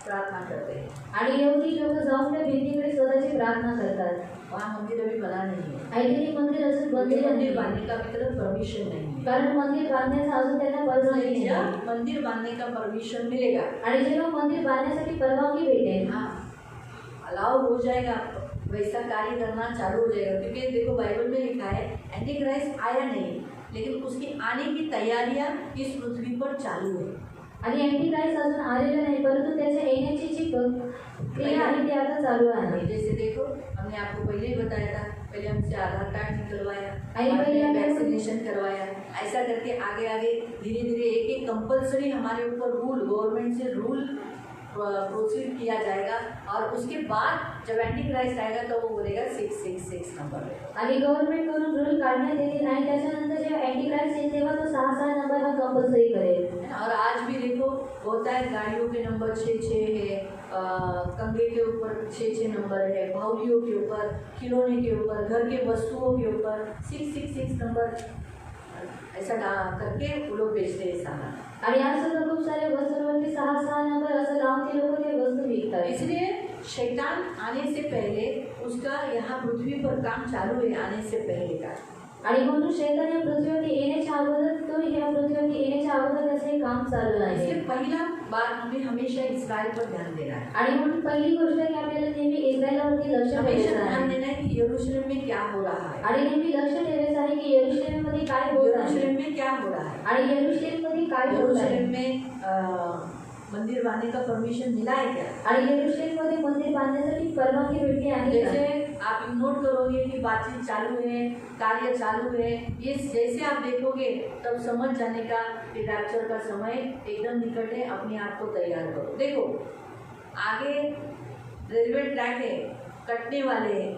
प्रार्थना करते हैं। आणि यहुदी लोक जाऊन त्या भिंतीकडे स्वतःची प्रार्थना करतात वहाँ मंदिर अभी बना नहीं है, आणि ते मंदिर अजून क्योंकि बनलेलं मंदिर नाही बांधने का अभी तक परमिशन नहीं है। कारण मंदिर बांधण्याचा अजून त्यांना परवानगी नाही जब मंदिर बांधने का परमिशन मिलेगा, आणि जेव्हा मंदिर बांधण्यासाठी परवानगी भेटेल हाँ अलाउ हो जाएगा, वैसा कार्य करना चालू हो जाएगा। क्योंकि देखो बाइबल में लिखा है एंटीक्राइस्ट आया नहीं, लेकिन उसकी आने की तैयारियां इस पृथ्वी पर चालू है। आणि एंटीक्राइस्ट अजून आलेला नाही परंतु त्याच्या येण्याची जी क्रिया आहे ती आता चालू आहे जैसे देखो हमने आपको पहले ही बताया था, पहले हमसे आधार कार्ड निकलवाया, अरे पहले हमने वैक्सीनेशन करवाया, ऐसा करके आगे आगे धीरे धीरे एक एक कंपलसरी हमारे ऊपर रूल गवर्नमेंट से रूल प्रोसीड किया जाएगा। और उसके बाद जब एंटीक्राइस्ट आएगा तो वो बोलेगा 666 नंबर है। आणि गव्हर्नमेंट कडून रूल काढण्यात येतील आणि त्याच्यानंतर जेव्हा अँटीक्राइस्ट येईल तेव्हा तो 6 नंबर हा कंपल्सरी करेल। और आज भी देखो होता है, गाड़ियों के नंबर 6 है, कंगे के ऊपर 6 नंबर है, बाहुलियों के ऊपर, खिलौने के ऊपर, घर के वस्तुओं के ऊपर 666 नंबर ऐसा करके वो लोग बेचते हैं सामान। आणि आज सुद्धा खूप साऱ्या वस्तूंवरती 6 नंबर असं लावून ते लोक ते वस्तू विकतात। इसलिए शैतान आने से पहले उसका यहाँ पृथ्वी पर काम चालू है, आने से पहले का। आणि म्हणून शैतान या पृथ्वीवरती येण्याच्या अगोदर तो या पृथ्वीवरती येण्याच्या अगोदर त्याचं हे काम चालू आहे। इसलिए पहला बात हमें हमेशा इस्राएल पर ध्यान देना है। आणि म्हणून पहिली गोष्ट की आपल्याला नेहमी इस्रायलावरती लक्ष हमेशा ठेवायचं ध्यान आहे देना है कि यरूशलेम में क्या हो रहा है, आणि नेहमी लक्ष ठेवायचं आहे की यरूशलेममध्ये काय होत आहे यरूशलेम में क्या हो रहा है। आणि यरूशलेममध्ये काय होत आहे यरूशलेम में मंदिर बांधने का परमिशन मिला है क्या? आणि यरूशलेममध्ये मंदिर बांधण्यासाठी परवानगी भेटली आहे का? जैसे आप नोट करोगे कि बातचीत चालू है, कार्य चालू है, ये जैसे आप देखोगे तब समझ जाने का कि रैप्चर का समय एकदम निकट है। अपने आप को तैयार करो। देखो आगे रेलवे ट्रैक है, कटने वाले हैं,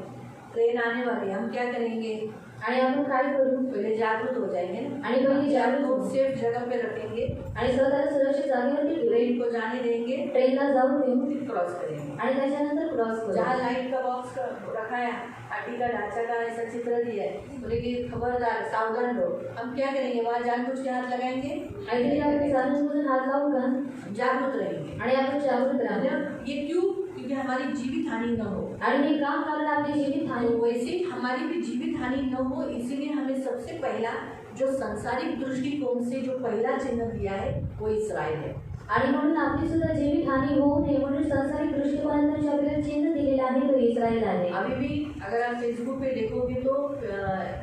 ट्रेन आने वाली है, हम क्या करेंगे? आणि आपण काय करू? पहले जागरूक हो जाएंगे ना, आणि पहिली जागरूक को होऊ. सेफ जगह पे रखेंगे, आणि स्वतःला सुरक्षित जागेवरती ठेवू. ट्रेन को जाने देंगे, ट्रेनला जाऊ देऊ फिर क्रॉस करेंगे। आणि त्याच्यानंतर क्रॉस करू. जहाँ लाइट का बॉक्स रखा है, हाथी का ढांचा का ऐसा चित्र दिया है, बोले कि खबरदार सावधान रहो, हम क्या करेंगे? वहाँ जानबूझ के हाथ लगाएंगे, आणि तिथे आपण जाणून हात लावू का? जागरूक रहेंगे। आणि आपण जागृत राहू. मतलब ये क्यों? क्योंकि हमारी जीवित हानि न हो। आणि हे काम कारण आपली जीवित हानी तो वैसे हमारी भी जीवित हानि न हो, इसीलिए हमें सबसे पहला जो संसारिक दृष्टिकोण से जो पहला चिन्ह दिया है वो इस्राएल है। आणि म्हणून आपली सुद्धा जीवित हानी होऊ नये म्हणून सांसारिक दृष्टिकोनातून जे आपल्याला चिन्ह दिलेलं आहे तो इस्रायल आहे. अभी भी अगर आप फेसबुक पे देखोगे तो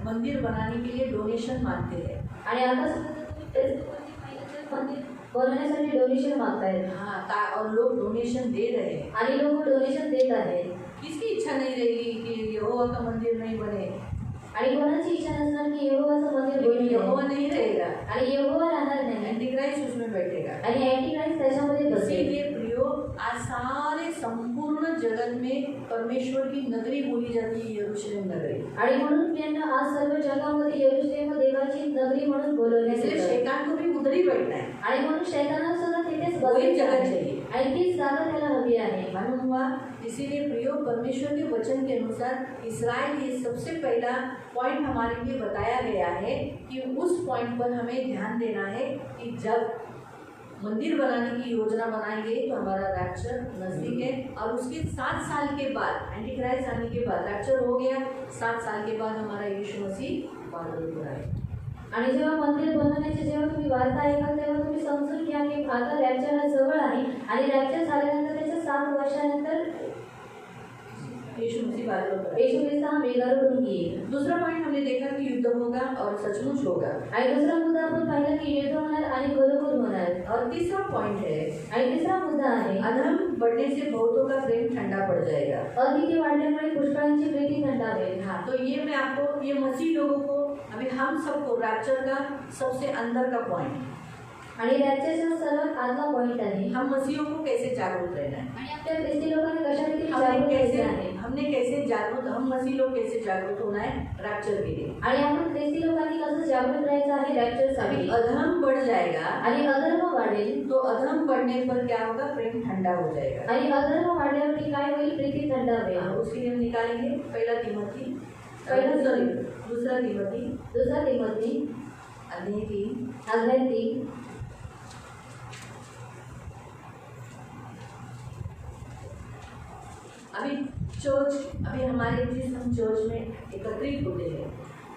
मंदिर बनाने के लिए डोनेशन मांगते हैं। आणि आता सुद्धा तुम्ही फेसबुकवरती पाहिलं तर मंदिर बनवण्यासाठी डोनेशन मागतायत हाँ, और लोग डोनेशन दे रहे हैं। आणि लोक डोनेशन देत आहेत. किसकी इच्छा नहीं रहेगी कि यहोवा का मंदिर नहीं बने? आणि कोणाची इच्छा नसणार की यहोवाचं मंदिर लेकिन बनू यहोवा नये. नहीं रहेगा, आणि यहोवा राहणार नाही एंटीक्राइस्ट उसमें बैठेगा। आणि अँटीक्राइस्ट त्याच्यामध्ये बसेल. इसीलिए प्रियो आज सारे संपूर्ण जगत में परमेश्वर की नगरी बोली जाती है, यरूशलेम नगरी। आणि म्हणून त्यांना आज सर्व जगामध्ये यरूशलेम देवाची नगरी म्हणून बोलवण्यात इसलिए येतं. शैतान को भी उधर ही बैठना है, आणि म्हणून शैतानाला सुद्धा तिथेच वही बसायचं जगह आहे. चाहिए। आणि तीच जागा त्याला हवी आहे. मालूम हुआ? इसीलिए प्रियो परमेश्वर के वचन के अनुसार इस्राएल ये सबसे पहला पॉइंट हमारे लिए बताया गया है कि उस पॉइंट पर हमें ध्यान देना है कि जब मंदिर बनाने की योजना बनाई गई तो हमारा रैप्चर नजदीक है। और उसके 7 साल के बाद एंटीक्राइस्ट आने के बाद रैप्चर हो गया, 7 साल के बाद हमारा यीशु मसीह बादल पर आए। आणि जेव्हा मंदिर बनवण्याची जेव्हा तुम्ही वार्ता ऐकाल तेव्हा तुम्ही समजून घ्या की आता रॅप्चर हा जवळ आहे आणि रॅप्चर झाल्यानंतर त्याच्या 7 वर्षानंतर यीशु मसीह बादल पर आए। येशू ख्रिस्त हा मेघारूढ येईल. दूसरा पॉइंट हमने देखा कि युद्ध होगा और सचमुच होगा। आणि दुसरा मुद्दा आपण पाहिला की युद्ध होणार आणि खरोखर होणार. और तीसरा पॉइंट है आणि तिसरा मुद्दा आहे अधर्म बढ़ने से बहुतों का प्रेम ठंडा पड़ जाएगा। अनिती वाढल्यामुळे पुष्कळांची प्रीती थंडावेल. हाँ, तो ये मैं आपको ये मसीह लोगों को अभी हम सबको रैप्चर का सबसे अंदर का पॉइंट, आणि रॅप्चरचा सर्वात आतला पॉइंट आहे हम मसीहों को कैसे जागरूक रहना है, आणि आपल्या ख्रिस्ती लोकांना कशा रीतीने जागरूक राहायचे आहे हमने कैसे जागरूक, हम मसीह लोग कैसे जागरूक होना है रैप्चर के लिए। आणि आपण ख्रिस्ती लोकांनी कसं जागरूक राहायचं आहे रॅप्चरसाठी। अभी अधर्म बढ़ जाएगा आणि अधर्म वाढेल, तो अधर्म बढ़ने पर क्या होगा, प्रेम ठंडा हो जाएगा। आणि अधर्म वाढल्यावरती काय होईल, प्रीती थंडावेल। उसके लिए हम निकालेंगे पहला तिमोथी, दूसरा तिमोथी, दुसरा तिमोथी अध्याय 3, अध्याय 3। अभी चर्च, अभी हमारे जिस हम चर्च में एकत्रित होते हैं,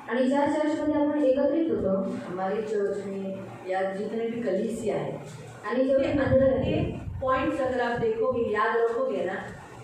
आणि ज्या चर्चमध्ये आपण एकत्रित होतो हमारे चर्च में या जितने भी कलीसिया है, आणि के जेवढे अंदर मंडळ के आहे पॉइंट्स अगर आप देखोगे, याद रखोगे ना,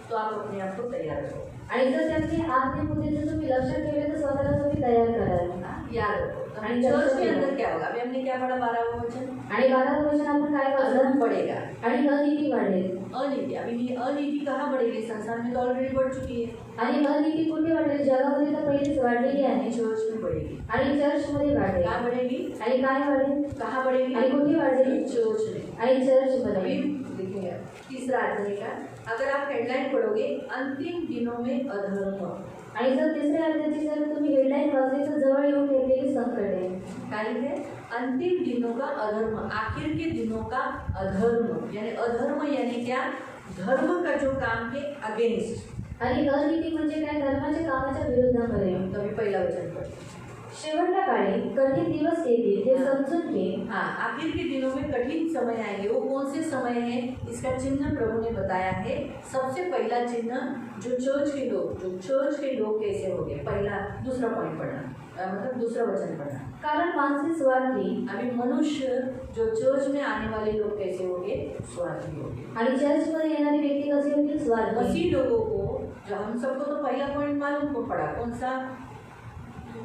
तो आप अपने आप को तैयार रखोगे। आणि जर त्याचे आतले मुद्दे जर तुम्ही लक्षात ठेवले तर स्वतःला तुम्ही तयार कराल। याद रखो। आणि चर्च के अंदर क्या होगा, अभी हमने क्या पढ़ा 12वां वचन, आणि 12 वचन आपण काय अधर्म वाचलं, बढ़ेगा, आणि अनीती वाढेल। अनीति, अभी ये अनीति कहाँ बढ़ेगी, संसार में तो ऑलरेडी बढ़ चुकी है, आणि अनीती कुठे वाढेल, जगामध्ये तर पहिलेच वाढलेली आहे चर्च में बढ़ेगी। आणि चर्चमध्ये वाढेल। कहाँ बढ़ेगी, आणि काय वाढेल, कहाँ बढ़ेगी, आणि कुठे वाढेल, चर्च में। आणि चर्चमध्ये। अभी देखिए तीसरा अध्याय का, अगर आप हेडलाइन पढ़ोगे, अंतिम दिनों में अधर्म, आणि जर तिसऱ्या अध्यायाची जर तुम्ही हेडलाईन वाचली तर जवळ येऊन ठेवलेली संकट आहे। काय है, अंतिम दिनों का अधर्म, आखिर के दिनों का अधर्म, यानी अधर्म यानी क्या, धर्म का जो काम है अगेंस्ट। आणि अनीती म्हणजे काय, धर्माच्या कामाच्या विरोधामध्ये। कभी पहला वचन पढ़, शेवटच्या काळी कठीण दिवस येतील हे समजून घे। हाँ, आखिर के दिनों में कठिन समय आएंगे। वो कौन से समय हैं, इसका चिन्ह प्रभु ने बताया है। सबसे पहला चिन्ह, जो चर्च के लोग कैसे होंगे, पहला दूसरा पॉइंट पढ़ना, मतलब दूसरा वचन पढ़ना। कारण माणसे स्वार्थी, अभी मनुष्य जो चर्च में आने वाले लोग कैसे होंगे, स्वार्थी होंगे। आणि चर्चमध्ये येणारी व्यक्ती कशी होतील, स्वार्थी। मसीह लोगों को, जो हम सबको तो पहला पॉइंट मालूम को पड़ा, कौन सा,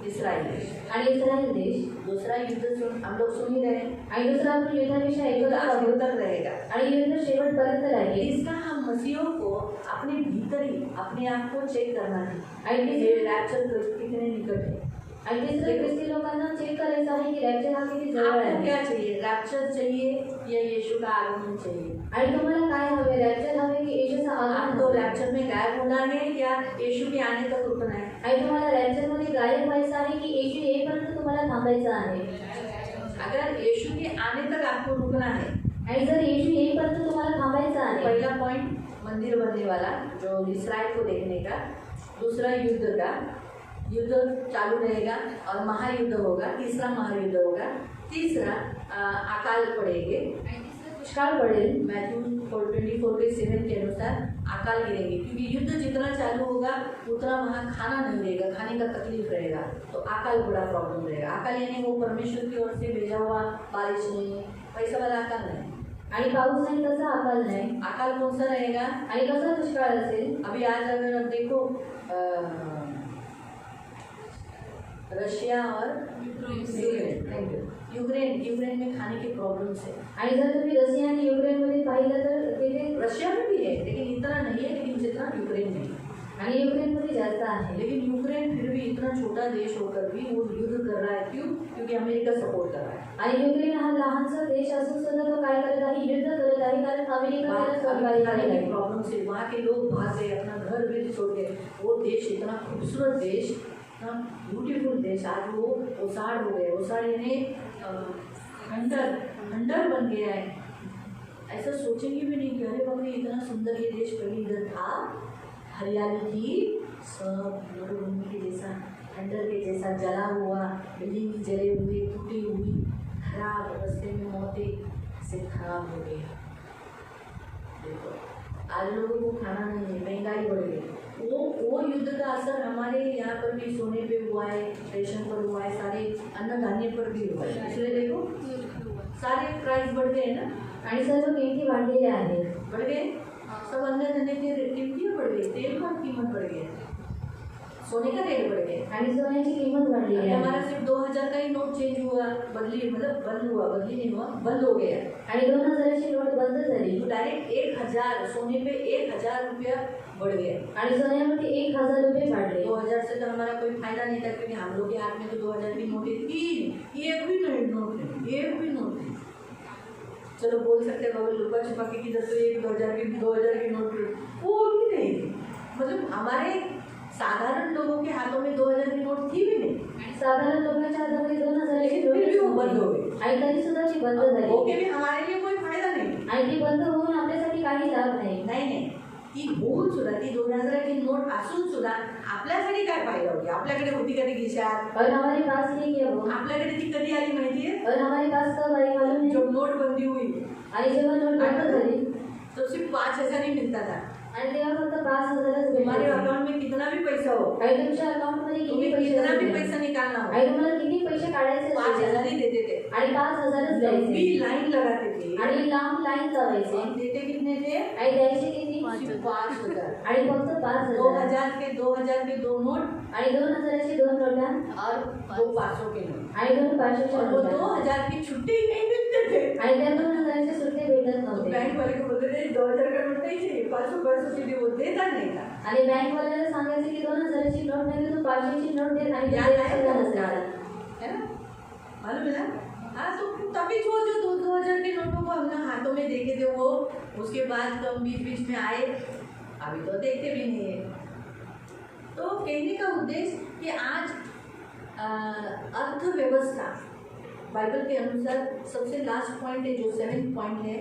इस्राएल देश। आणि इस्रायल देश। दूसरा युद्ध हम लोग सुन ही रहे हैं, आणि दुसरा आपण युद्धाविषयी ऐकत युद्ध आहोत। अंत तक रहेगा। आणि युद्ध शेवटपर्यंत राहील। इसका हम मसीहों को अपने भीतर ही अपने आप को चेक करना है, आणि ये रैप्चर कितने निकट है। आणि तिसरं ख्रिस्ती लोकांना चेक करायचं आहे की रॅप्चर हा किती जवळ आपको आहे। क्या चाहिए, रैप्चर चाहिए या यीशु का आगमन चाहिए। आणि तुम्हाला काय हवे, रॅप्चर हवे की येशूचा आगमन आपको हवे? रैप्चर में गायब होना है या यीशु के आने तक रुकना है। आणि तुम्हाला रॅप्चरमध्ये गायब व्हायचं आहे की येशू येईपर्यंत तुम्हाला थांबायचं आहे। अगर यीशु के आने तक आपको रुकना है, आणि जर येशू येईपर्यंत तुम्हाला थांबायचं आहे, पहला पॉइंट मंदिर बनने वाला, जो इस्राएल को देखने का। दूसरा युद्ध चालू रहेगा और महायुद्ध होगा, तीसरा महायुद्ध होगा। तीसरा अकाल पड़ेंगे, दुष्काळ पडेल। मैथ्यू 24:7 के अनुसार अकाल गिरेंगे, क्योंकि युद्ध जितना चालू होगा उतना वहाँ खाना नहीं रहेगा, खाने का तकलीफ रहेगा, तो अकाल बड़ा प्रॉब्लम रहेगा। अकाल यानी वो परमेश्वर की ओर से भेजा हुआ बारिश नहीं, पैसा वाला अकाल नहीं। आणि पाऊस नाही तसा अकाल नाही। अकाल कौन सा रहेगा, आणि कसा दुष्काळ असेल। अभी आज अगर आप देखो रशिया और यूक्रेन में खाने की प्रॉब्लम्स है। आणि जर तुम्ही रशिया आणि युक्रेनमध्ये पाहिलं तर तिथे रशिया में भी है, लेकिन इतना नहीं है, लेकिन जितना यूक्रेन में है। आणि युक्रेनमध्ये जास्त आहे। लेकिन यूक्रेन फिर भी इतना छोटा देश होकर भी वो युद्ध कर रहा है, क्यों, क्योंकि अमेरिका सपोर्ट कर रहा है। आणि युक्रेन हा लहानसा देश असून सुद्धा तो काय करत आहे, युद्ध करत आहे, कारण अमेरिका त्याला सहकार्य खाने करत की आहे। प्रॉब्लम से वहाँ के लोग भाग गए, अपना घर भी छोड़ गए। वो देश इतना खूबसूरत देश, इतना ब्यूटीफुल देश, आज वो ओसाड़ हो गए। ओसाड़ यानी खंडर बन गया है। ऐसा सोचेंगे भी नहीं कि अरे बाप रे, इतना सुंदर ये देश पहले इधर था, हरियाली थी, सब मरुभूमि के जैसा, खंडर के जैसा जला हुआ, बिल्डिंग भी जले हुए, टूटी हुई, खराब रास्ते में मौतें से खराब हो गई। देखो आज लोगों को खाना नहीं है, महंगाई बढ़ गई। वो युद्ध का असर हमारे यहाँ पर भी सोने पे हुआ है, रेशन पर हुआ है, सारे अन्न धान्य पर भी हुआ है। इसलिए देखो सारे प्राइस बढ़ गए ना, आणि सर्व किमती वाढलेल्या आहेत। बढ़ गए, सब अन्न धान्य की कीमतें बढ़ गई, तेल का कीमत बढ़ गया, सोने का रेट बढ़ गया। आणि सोन्याची किंमत वाढलेली आहे। हमारा सिर्फ 2000 का ही नोट चेंज हुआ, बदली नहीं हुआ, बंद हो गया। आणि 2000ची नोट बंद झाली। तो डायरेक्ट 1000 सोने पे 1000 रुपया बढ़ गया। आणि सोन्यामध्ये 1000 रुपये वाढले। 2000 से तो हमारा कोई फायदा नहीं था, क्योंकि हम लोग के हाथ में तो 2000 की नोटें थी, एक भी नोट नहीं, एक भी नोट नहीं। चलो बोल सकते हैं बाबा लुका छुपा के किधर तो एक 2000 की नोट वो भी नहीं थी। मतलब हमारे साधारण लोगों के हाथों में 2000 की नोट थी भी नहीं। साधारण लोकांच्या हातामध्ये 2000 ची फिर भी वो बंद हो गई, आणि तरी सुद्धा ती बंद झाली ओके भी हमारे लिए कोई फायदा नहीं। आणि ती बंद होऊन आपल्यासाठी काही लाभ नाही. नाही ती होऊन सुद्धा, ती 2000 ची नोट असून सुद्धा आपल्यासाठी काय फायदा होती? आपल्याकडे होती कधी खिशात, और हमारे पास नहीं किया वो, आपल्याकडे ती कधी आली माहितीये? और हमारे पास कब आई मालूम है. जब नोटबंदी हुई आणि जेव्हा नोट बंद झाली तो सिर्फ 5000 ही मिलता था। आणि तेव्हा फक्त 5000च तुम्हारे भेटले. अकाउंट में कितना भी पैसा हो, आणि तुमच्या अकाउंट मध्ये तुम्हें किती पैसे कितना भी असतील, पैसा निकालना हो, आणि तुम्हाला किती पैसे काढायचे असतील, 5000 ही देते थे। आणि 5000च लंबी द्यायचे लाइन लगाते थे आणि लांब लाईन लावायचे और देते कितने थे? आणि द्यायचे किती, सिर्फ 5000। आणि फक्त 5000 2000 के 2 नोट आणि 2000ची 2 नोटा और 2 500 के नोट, आणि 2 500च्या और वो नोटा 2000 की छुट्टी नहीं मिलते थे। आणि त्या 2000चे सुट्टे भेटत तो नव्हते. बैंक वाले को बोलते थे 2000 का नोट नहीं चाहिए, 500 के लिए वो देता नहीं था। आणि बँक वाल्याला सांगायचे की 2000ची नोट नाही तर तू 500ची नोट दे आणि याद त्याला आहे सुद्धा का? नसणार. है ना, मालूम है ना? हाँ, तो तभी जो 2000 के नोटों को हमने हाथों में देखे थे वो, उसके बाद तो हम बीच में आए, अभी तो देखते भी नहीं है। तो कहने का उद्देश्य कि आज अर्थव्यवस्था बाइबल के अनुसार सबसे लास्ट पॉइंट है, जो 7th पॉइंट है,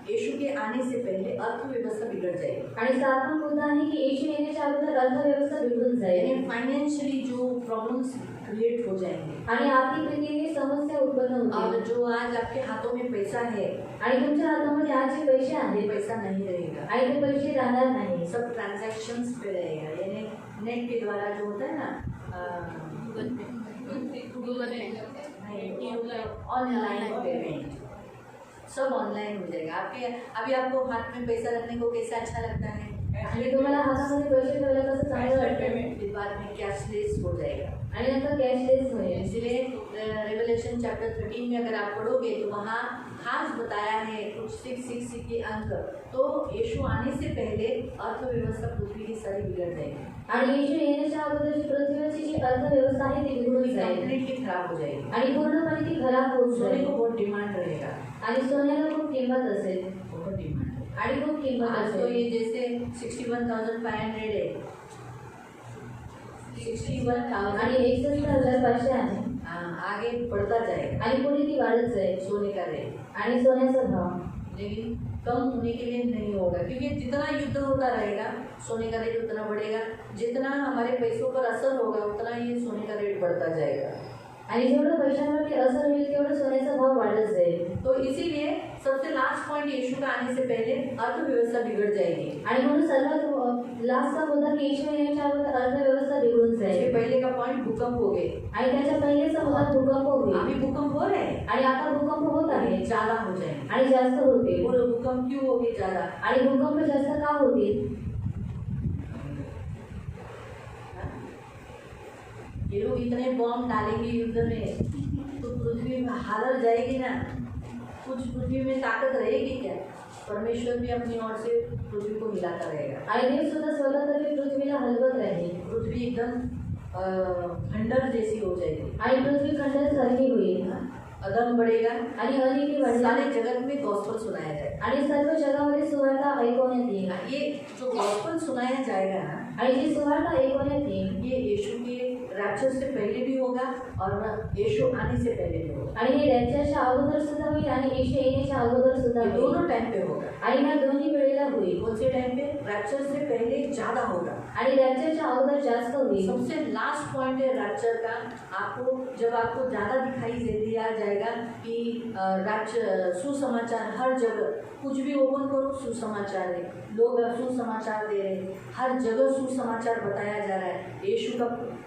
यीशु के आने से पहले अर्थव्यवस्था बिगड़ जाएगी। आणि 7वा मुद्दा आहे की येशू येण्याच्या अगोदर अर्थव्यवस्था बिघडून जाईल यानी फाइनेंशियली जो प्रॉब्लम्स क्रिएट हो जाएंगे, आणि आर्थिक रीतीने समस्या उत्पन्न और होतील. जो आज आपके हाथों में पैसा है, आणि तुमच्या हातामध्ये आज जे पैसे ये आहेत पैसा नहीं रहेगा, आणि ते पैसे राहणार नाही. सब ट्रांजैक्शंस पे रहेगा। यानी नेट के द्वारा जो होता है ना, ऑनलाइन पेमेंट, सब ऑनलाइन हो जाएगा। आपके अभी आपको हाथ में पैसा रखने को कैसा अच्छा लगता है? आणि तुम्हाला हातामध्ये पैसे ठेवायला कसं चांगलं वाटतं फिर बाद में कैशलेस हो जाएगा। आणि नंतर कॅशलेस होईल. इसलिए रेवलेशन चैप्टर 13 में अगर आप पढ़ोगे तो वहाँ खास बताया है कुछ 6 के अंक, तो यीशु आने से पहले अर्थव्यवस्था पृथ्वी की सारी बिगड़ जाएगी आणि येशू येण्याच्या अगोदरची पृथ्वीवरची जी अर्थव्यवस्था आहे ती बिघडून जाईल कंप्लीटली खराब हो जाएगी। आणि पूर्णपणे ती खराब होऊन सोने जाईल. को बहुत डिमांड रहेगा, आणि सोन्याला खूप किंमत असेल बहुत डिमांड है। आणि खूप किंमत आज तो असेल. ये जैसे 61,500 है, 61,000 आणि 61,500 आहे आगे बढ़ता जाएगा आणि पुढे ती वाढत जाईल. सोने का रेट, आणि सोन्याचा भाव लेकिन कम होने के लिए नहीं होगा, क्योंकि जितना युद्ध होता रहेगा सोने का रेट उतना बढ़ेगा, जितना हमारे पैसों पर असर होगा उतना ये सोने का रेट बढ़ता जाएगा। आणि जेवढं पैशांवरती असर होईल तेवढं सोन्याचा भाव वाढत जाईल. तो इसीलिए सबसे लास्ट पॉइंट यीशु का आने से पहले अर्थव्यवस्था बिगड़ जाएगी। आणि म्हणून सर्वात लास्टचा मुद्दा की येशू येण्याच्या अगोदर अर्थव्यवस्था बिघडून इसके जाईल. पहले का पॉइंट भूकंप हो गए, आणि त्याच्या पहिलेचा मुद्दा भूकंप होईल. अभी भूकंप हो रहे हैं, आणि आता भूकंप होत आहे ज्यादा हो जाएंगे। आणि जास्त होतील. बोलो भूकंप क्यों हो गए ज्यादा? आणि भूकंप जास्त का होतील? ये लोग इतने बॉम्ब डालेंगे युद्ध में तो पृथ्वी में हालत जाएगी ना, कुछ पृथ्वी में ताकत रहेगी क्या? परमेश्वर भी अपनी ओर से पृथ्वी को हिलाता रहेगा। आणि देव सुद्धा स्वतः तरी पृथ्वीला हलवत राहील पृथ्वी एकदम खंडर जैसी हो जाएगी, आणि पृथ्वी खंडासारखी होईल अदम बढ़ेगा, आणि अनिती वाढेल सारे जगत में गॉस्पेल सुनाया जाएगा। आणि सर्व जगामध्ये सुवार्ता ऐकवण्यात येईल. ये जो गॉस्पेल सुनाया जाएगा ना, आणि जी सुवार्ता ऐकवण्यात येईल ये यीशु के रैप्चर से पहले भी होगा और यीशु आने से पहले भी होगा। आणि हे रॅप्चरच्या अगोदर सुद्धा होईल आणि येशू येण्याच्या अगोदर सुद्धा ये होईल. दोनों टाइम पे होगा। आणि ह्या दोन्ही वेळेला होईल. कौन से टाइम पे? रैप्चर से पहले ज्यादा होगा। आणि रॅप्चरच्या अगोदर जास्त होईल. सबसे लास्ट पॉइंट है रैप्चर का, आपको जब आपको ज़्यादा दिखाई दे दिया जाएगा कि रैप्चर सुसमाचार हर जगह, कुछ भी ओपन करो सुसमाचार है, लोग सुसमाचार दे रहे हैं, हर जगह सुसमाचार बताया जा रहा है। यीशु का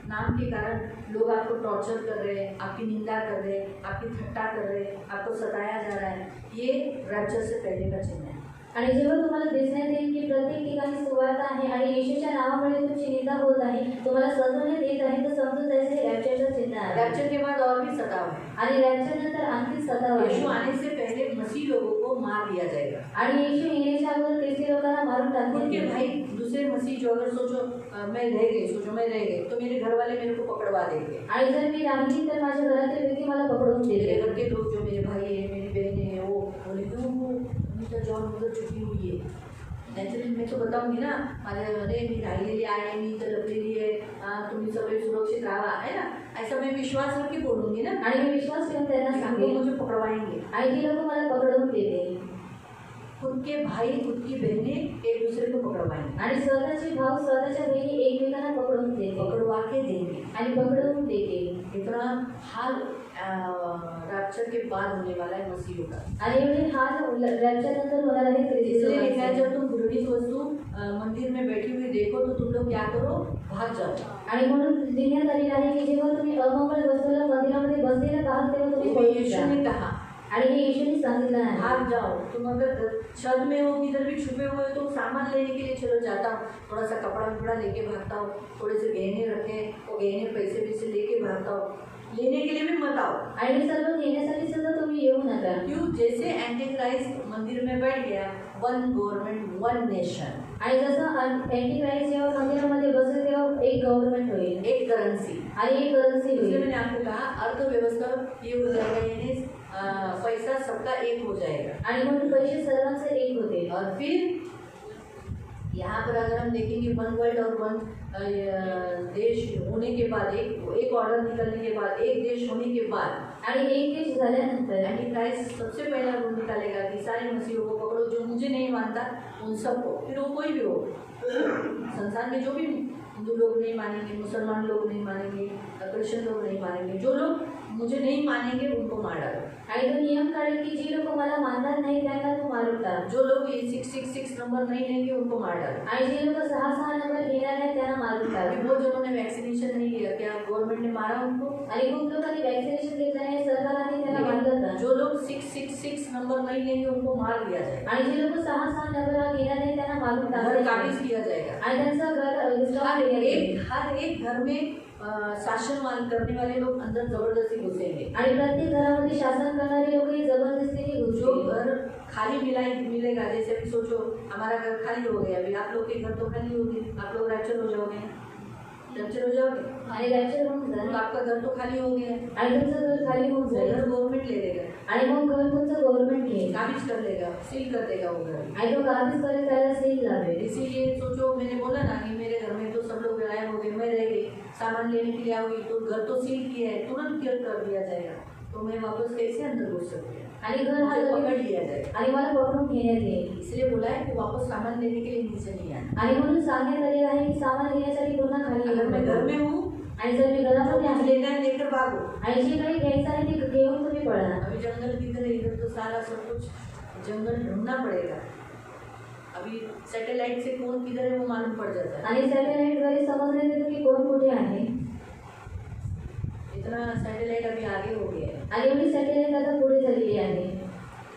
नाम के कारण लोग आपको टॉर्चर कर रहे हैं, आपकी निंदा कर रहे हैं, आपकी थट्टा कर रहे हैं, आपको सताया जा रहा है, ये रैप्चर से पहले का चिन्ह है। आणि जेव्हा तुम्हाला दिसण्यात येईल की प्रत्येक ठिकाणी सुवार्ता आहे आणि येशूच्या नावामुळे तुमची निंदा होत आहे, तुम्हाला सजवण्यात येत आहे, तर समजून जायचं हे रॅप्चरचं चिन्ह आहे. रैप्चर के बाद और भी सताव है। आणि रॅप्चर नंतर आणखी सताव आहे. यीशु आने से पहले मसीह लोगों को मार दिया जाएगा। आणि येशू येण्याच्या अगोदर ख्रिस्ती लोकांना मारून टाकण्यात उनके येईल. भाई दूसरे मसीह जो अगर सोचो मैं रह गई, सोचो मैं रह गई, तो मेरे घर वाले मेरे को पकड़वा देंगे। आणि जर मी राहिली तर माझ्या घरातील व्यक्ती मला पकडून मेरे देते. घर के लोग जो मेरे भाई है, मेरी बहनें हैं, वो बोले क्यों वो अनिता जॉन उधर छुपी हुई है, नॅचरली मी तो बताऊंगी ना, माझ्या अरे मी राहिलेली आहे, मी इथं लपलेली आहे, तुम्ही सगळे सुरक्षित राहा, है ना, ऐसा मैं विश्वास करके बोलूंगी ना, आणि मी विश्वास ठेवून त्यांना वो सांगेन मुझे पकड़वाएंगे। आणि ती लोक मला पकडून देते. खुद के भाई खुद की बहनें एक दूसरे को पकड़वाएंगे, आणि स्वतःचे भाऊ स्वतःच्या बहिणी एकमेकांना पकडून देते पकड़वा के देंगे। आणि पकडून देते. इतना हाल रैप्चर के बाद होने वाला है मसीहों का। आणि एवढे हाल रॅप्चरनंतर होणार आहे ख्रिस्ती इसलिए लिखा है लोकांचे. जब तुम घृणित वस्तु मंदिर में बैठी हुई देखो तो तुम लोग क्या करो, भाग जाओ। आणि म्हणून लिहिण्यात आलेलं आहे की जेव्हा तुम्ही अमंगळ वस्तूला मंदिरामध्ये बसलेलं पाहाल तेव्हा तुम्ही वो पळून यीशु जा. ने कहा आणि हे येशूने सांगितलं आहे. भाग जाओ। तुम अगर छत में हो, किधर भी छुपे हुए हो, तो सामान लेने के लिए चलो जाता हूँ, थोड़ा सा कपड़ा वपड़ा लेके भागता हूँ, थोड़े से गहने रखे, वो गहने पैसे वैसे लेके भागता हूँ, लेने के लिए भी मत आओ। आणि सर्व घेण्यासाठी सुद्धा तुम्ही येऊ नका. क्यों? जैसे एंटी क्राइस्ट मंदिर में बैठ गया, वन गवर्नमेंट वन नेशन, आणि जसं अँटी क्राइस्ट जेव्हा मंदिरामध्ये बसेल तेव्हा एक गव्हर्नमेंट होईल एक करेंसी। आणि एक करन्सी इसलिए होईल. मैंने आपको कहा अर्थव्यवस्था ये हो जाएगा, यानी पैसा सबका एक हो जाएगा। आणि म्हणून पैसे सर्वांचे एक होते. और फिर यहाँ पर अगर हम देखेंगे वन वर्ल्ड और वन देश होने के बाद, एक ऑर्डर निकलने के बाद, एक देश होने के बाद, आणि एक देश झाल्यानंतर एंटी क्राइस्ट सबसे पहला रूल निकालेगा कि सारे मसीहों को पकड़ो, जो मुझे नहीं मानता उन सबको, फिर वो कोई भी हो, संसार में जो भी हिंदू लोग नहीं मानेंगे, मुसलमान लोग नहीं मानेंगे, क्रिश्चियन लोग नहीं मानेंगे, जो लोग मुझे नहीं मानेंगे उनको मार डालो। आणि तो नियम काढेल की जी लोक मला मानणार नाही त्यांना तू मारून टाक. जो लोग ये 666 नंबर नहीं लेंगे उनको मार डालो। आणि जे लोक 6 नंबर घेणार नाही त्यांना मारून टाक. अभी वो जिन्होंने वैक्सीनेशन नहीं लिया, क्या गवर्नमेंट ने मारा उनको? आणि खूप लोकांनी वॅक्सिनेशन घेतलं नाही, सरकारने त्यांना मारलं का. जो लोग 666 नंबर नहीं लेंगे उनको मार दिया जाएगा, आणि जे लोक 6 नंबर घेणार नाही त्यांना मारून घर टाकलं काबिज किया जाएगा। आणि त्यांचं घर हर एक घर में शासन करने वाले लोग अंदर जबरदस्ती घुसेंगे। आणि प्रत्येक घरामध्ये शासन करणारे लोक ही जबरदस्तीने जो घुसतील. घर खाली मिलेगा, जैसे अभी सोचो हमारा घर खाली हो गया, अभी आप लोग के घर तो खाली होगी, आप लोग रैप्चर हो जाओगे, रैप्चर हो जाओगे, आणि रॅप्चर होऊन तो जाईल आपका घर तो खाली हो गया, आणि तुमचं घर खाली होऊन वो जाईल घर गवर्नमेंट ले लेगा, आणि मग घर तुमचं गव्हर्नमेंट घेईल काबिज कर लेगा, सील कर देगा वो घर। आणि तो काबीज करेल त्याला सील लावेल. इसीलिए सोचो, मैंने बोला ना कि मेरे घर में तो सब लोग गायब हो गए, मैं रह गई, सामान लेने के लिए आई, तो घर तो सील किया है, तुरंत क्लियर कर दिया जाएगा, तो मैं वापस कैसे अंदर घुस सकती हूँ? आणि घर हा मुझे पकड़ लगेच लिया जाएगा। आणि मला पकडून घेण्यात येईल. इसलिए बोला है कि वापस सामान लेने के लिए नीचे नहीं आना। आणि म्हणून सांगण्यात आलेलं आहे की सामान घेण्यासाठी पुन्हा खाली अगर येऊ मैं घर नका. में हूँ, आणि जर मी तो घरामध्ये कुछ आहे लेना है लेकर भागो। आणि जे काही घ्यायचं आहे ते घेऊन तुम्ही पळा. अभी जंगल किधर है, इधर तो सारा सब कुछ जंगल ढूंढना पड़ेगा। अभी सैटेलाइट से कौन किधर है वो मालूम पड़ जाता है। आणि सॅटेलाइटद्वारे समजण्यात येतं की कोण कुठे आहे. इतना सैटेलाइट अभी आगे हो गया है। आणि एवढी सॅटेलाइट आता पुढे झालेली आहे.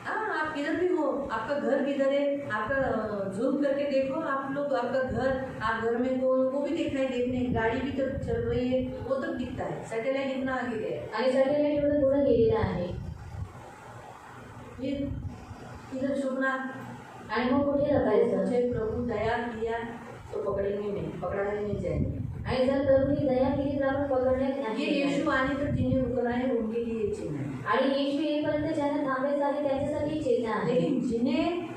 हाँ, आप किधर भी हो, आपका घर किधर है, आपका जूम करके देखो, आप लोग आपका घर, आप घर में वो भी दिखाई देखने, गाड़ी भी तक चल रही है, वो तक दिखता है। सैटेलाइट इतना आगे गया है। आणि सॅटेलाइट एवढं पुढे गेलेलं आहे. फिर किधर छुपना? आणि मग कुठे लपायचं. मुझे प्रभु दया किया तो पकड़ेंगे नहीं, पकड़ाने नहीं जाएंगे। आणि जर प्रभूने दया केली तर आपण पकडण्यात ये नाही. यीशु आने तक जिन्हें रुकना है उनके लिए ये चिन्ह है। आणि येशू येईपर्यंत ज्यांना थांबायचं आहे त्यांच्यासाठी चिन्ह आहे. लेकिन जिन्हें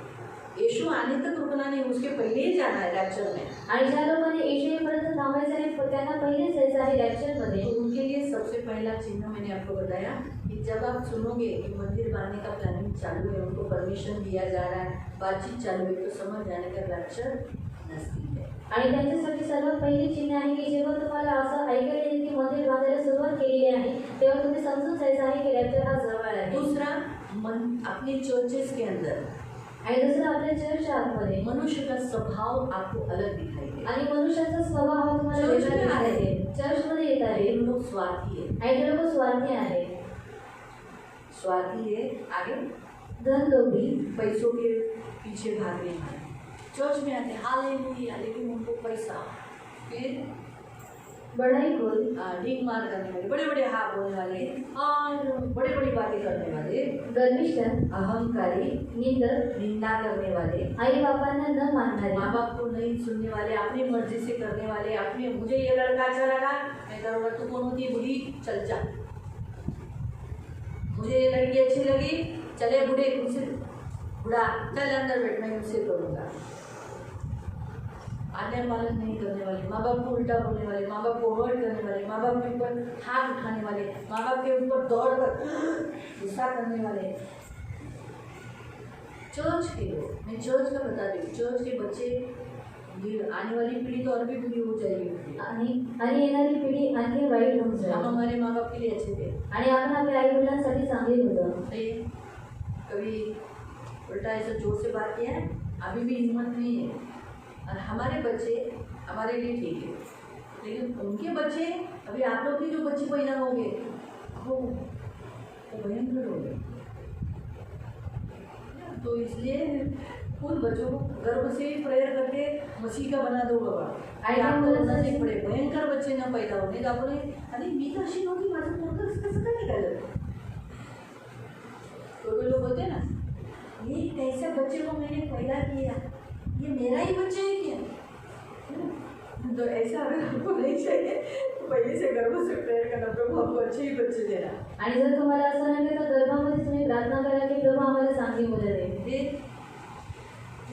यीशु आने तक रुकना नहीं, उसके पहले ही जाना है रैप्चर में, आणि ज्या लोकांनी येशू येईपर्यंत थांबायचं आहे त्यांना पहिलेच जायचं आहे रॅप्चरमध्ये. तो उनके लिए सबसे पहला चिन्ह मैंने आपको बताया कि जब आप सुनोगे कि मंदिर बनाने का प्लानिंग चालू है, उनको परमिशन दिया जा रहा है, बातचीत चालू है, तो समझ जाने का रैप्चर नजदीक है। आणि त्यांच्यासाठी सर्वात पहिली चिन्ह आहे की जेव्हा तुम्हाला असं ऐकायला येईल की मंदिर बांधायला सुरुवात केलेली आहे तेव्हा तुम्ही समजून जायचं आहे की रॅप्चर हा जवळ आहे. दूसरा, अपने चर्चेस के अंदर आणि दुसरं आपल्या चर्चच्या आतमध्ये मनुष्य का स्वभाव आपको अलग दिखाई देगा। आणि मनुष्याचा स्वभाव हा तुम्हाला चर्च वेगळा में दिसत आहे. आहे. चर्चमध्ये येत आहे ये लोग स्वार्थी है, आणि ते लोक स्वार्थी आहे. स्वार्थी है, आगे धनलोभी, पैसों के पीछे भागने वाले। चर्च में आते हालेलुया, लेकिन उनको पैसा, फिर बढाईखोर, ढीक मार करने वाले, बड़े बड़े हाँ बोलने वाले और बड़ी बड़ी बातें करने वाले, गर्विष्ठ, अहंकारी, निंदक, निंदा करने वाले, आई बापांना न मानणारे, माँ बाप को नहीं सुनने वाले, अपनी मर्जी से करने वाले, अपने मुझे ये लड़का अच्छा लगा मैं करूँगा, तू कौन होती है बूढ़ी, चल जा, मुझे ये लड़की अच्छी लगी, चले बूढ़े मुझसे बुढ़ा चल अंदर बैठ मैं मुझसे करूँगा। आज्ञा पालन नहीं करने वाले, माँ बाप को उल्टा बोलने वाले, माँ बाप को हर्ट करने वाले, माँ बाप के ऊपर हाथ उठाने वाले, माँ बाप के ऊपर दौड़ कर गुस्सा करने वाले। चर्च के लोग, मैं चर्च का बता दूँ, चर्च के बच्चे आने वाली पीढ़ी तो और भी बुरी हो जाएगी आणि येणारी पिढी आणखी वाईट होऊन हम जाईल हमारे माँ बाप के लिए अच्छे थे, आणि आपण आपल्या आई वडिलांसाठी चांगले होतो। सही है? कभी उल्टा ऐसा जोर से बात किया है, अभी भी हिम्मत नहीं है। और हमारे बच्चे हमारे लिए ठीक है, लेकिन उनके बच्चे अभी आप लोग के जो बच्चे पैदा होंगे वो भयंकर हो गए। तो इसलिए उन बच्चों को गर्भ से ही प्रेयर करके मसीह का बना दो बाबा, आणि आपको त्यामुळे होना नहीं पडे, भयंकर बच्चे न पैदा होणे तर आपण आणि मी तर अशी नव्हती, माझं पोरगं कसं काय निघालं। तो लोग बोलते हैं ना ये कैसे बच्चे को मैंने पैदा किया, ये मेरा ही बच्चा है क्या, तो ऐसा अगर आपको नहीं चाहिए तो पहले से गर्भ से प्रेयर करना, प्रभु हमको अच्छे ही बच्चे देना। आणि जर तुम्हाला असं नाही तर गर्भामध्ये तुम्ही प्रार्थना करा की प्रभू आम्हाला चांगली मुलं दे। ये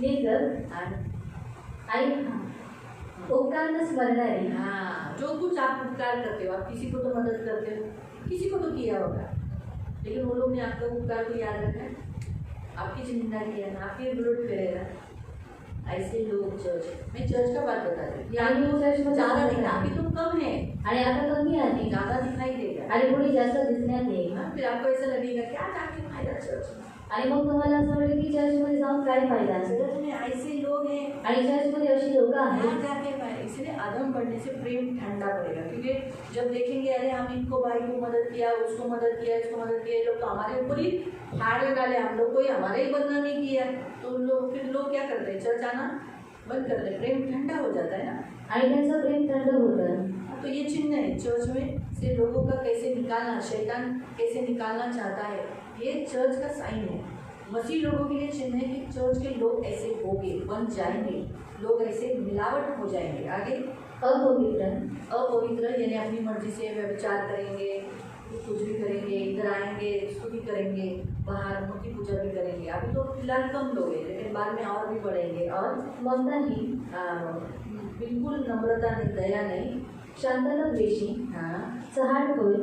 निंदक, आई उपकार न स्मरणारी, हाँ, जो कुछ आप उपकार करते हो, आप किसी को तो मदद करते हो, किसी को तो किया होगा, लेकिन वो लोग ने आपका उपकार को याद रखा है, आपकी निंदा किया ना, आपके विरोध करेगा। ऐसे लोग चर्च, मैं चर्च का बात बता रही हूँ, आणि चर्च मध्ये ज़्यादा दिखा, अभी तो कम है, आणि आता कमी आहे ज़्यादा दिखाई देगा, आणि पुढे जास्त दिसण्यात येईल। हाँ, फिर आपको ऐसा लगेगा क्या जाके फायदा चर्च में, आणि मग तुम्हाला असं वाटेल की चर्चमध्ये जाऊन काय फायदा असेल, चर्च में ऐसे लोग हैं आणि चर्चमध्ये अशी लोक यहाँ आहेत जाके पाए, इसलिए आदम बढ़ने से प्रेम ठंडा पड़ेगा, क्योंकि जब देखेंगे अरे हम इनको भाई को मदद किया, उसको मदद किया, इसको मदद किया, ये लोग तो हमारे ऊपर ही हार डाले, हम लोग कोई हमारे ही बदनामी किया, तो लोग फिर लोग क्या करते हैं, चर्च आना बंद कर दे, प्रेम ठंडा हो जाता है ना। आणि त्यांचं प्रेम थंड होतं। तो ये चिन्ह है चर्च में से लोगों का कैसे निकालना, शैतान कैसे निकालना चाहता है, ये चर्च का साइन है। मसीह लोगों के लिए चिन्ह है कि चर्च के लोग ऐसे होंगे, बन जाएंगे, लोग ऐसे मिलावट हो जाएंगे। आगे अपवित्र यानी अपनी मर्जी से व्यभिचार करेंगे, कुछ भी करेंगे, इधर आएंगे स्तुति करेंगे, बाहर मूर्ति पूजा भी करेंगे। अभी तो फिलहाल कम लोग हैं, लेकिन बाद में और भी बढ़ेंगे। और ममताहीन, बिल्कुल नम्रता नहीं, दया नहीं, शांतता द्वेषी, हाँ, चहाटखोर,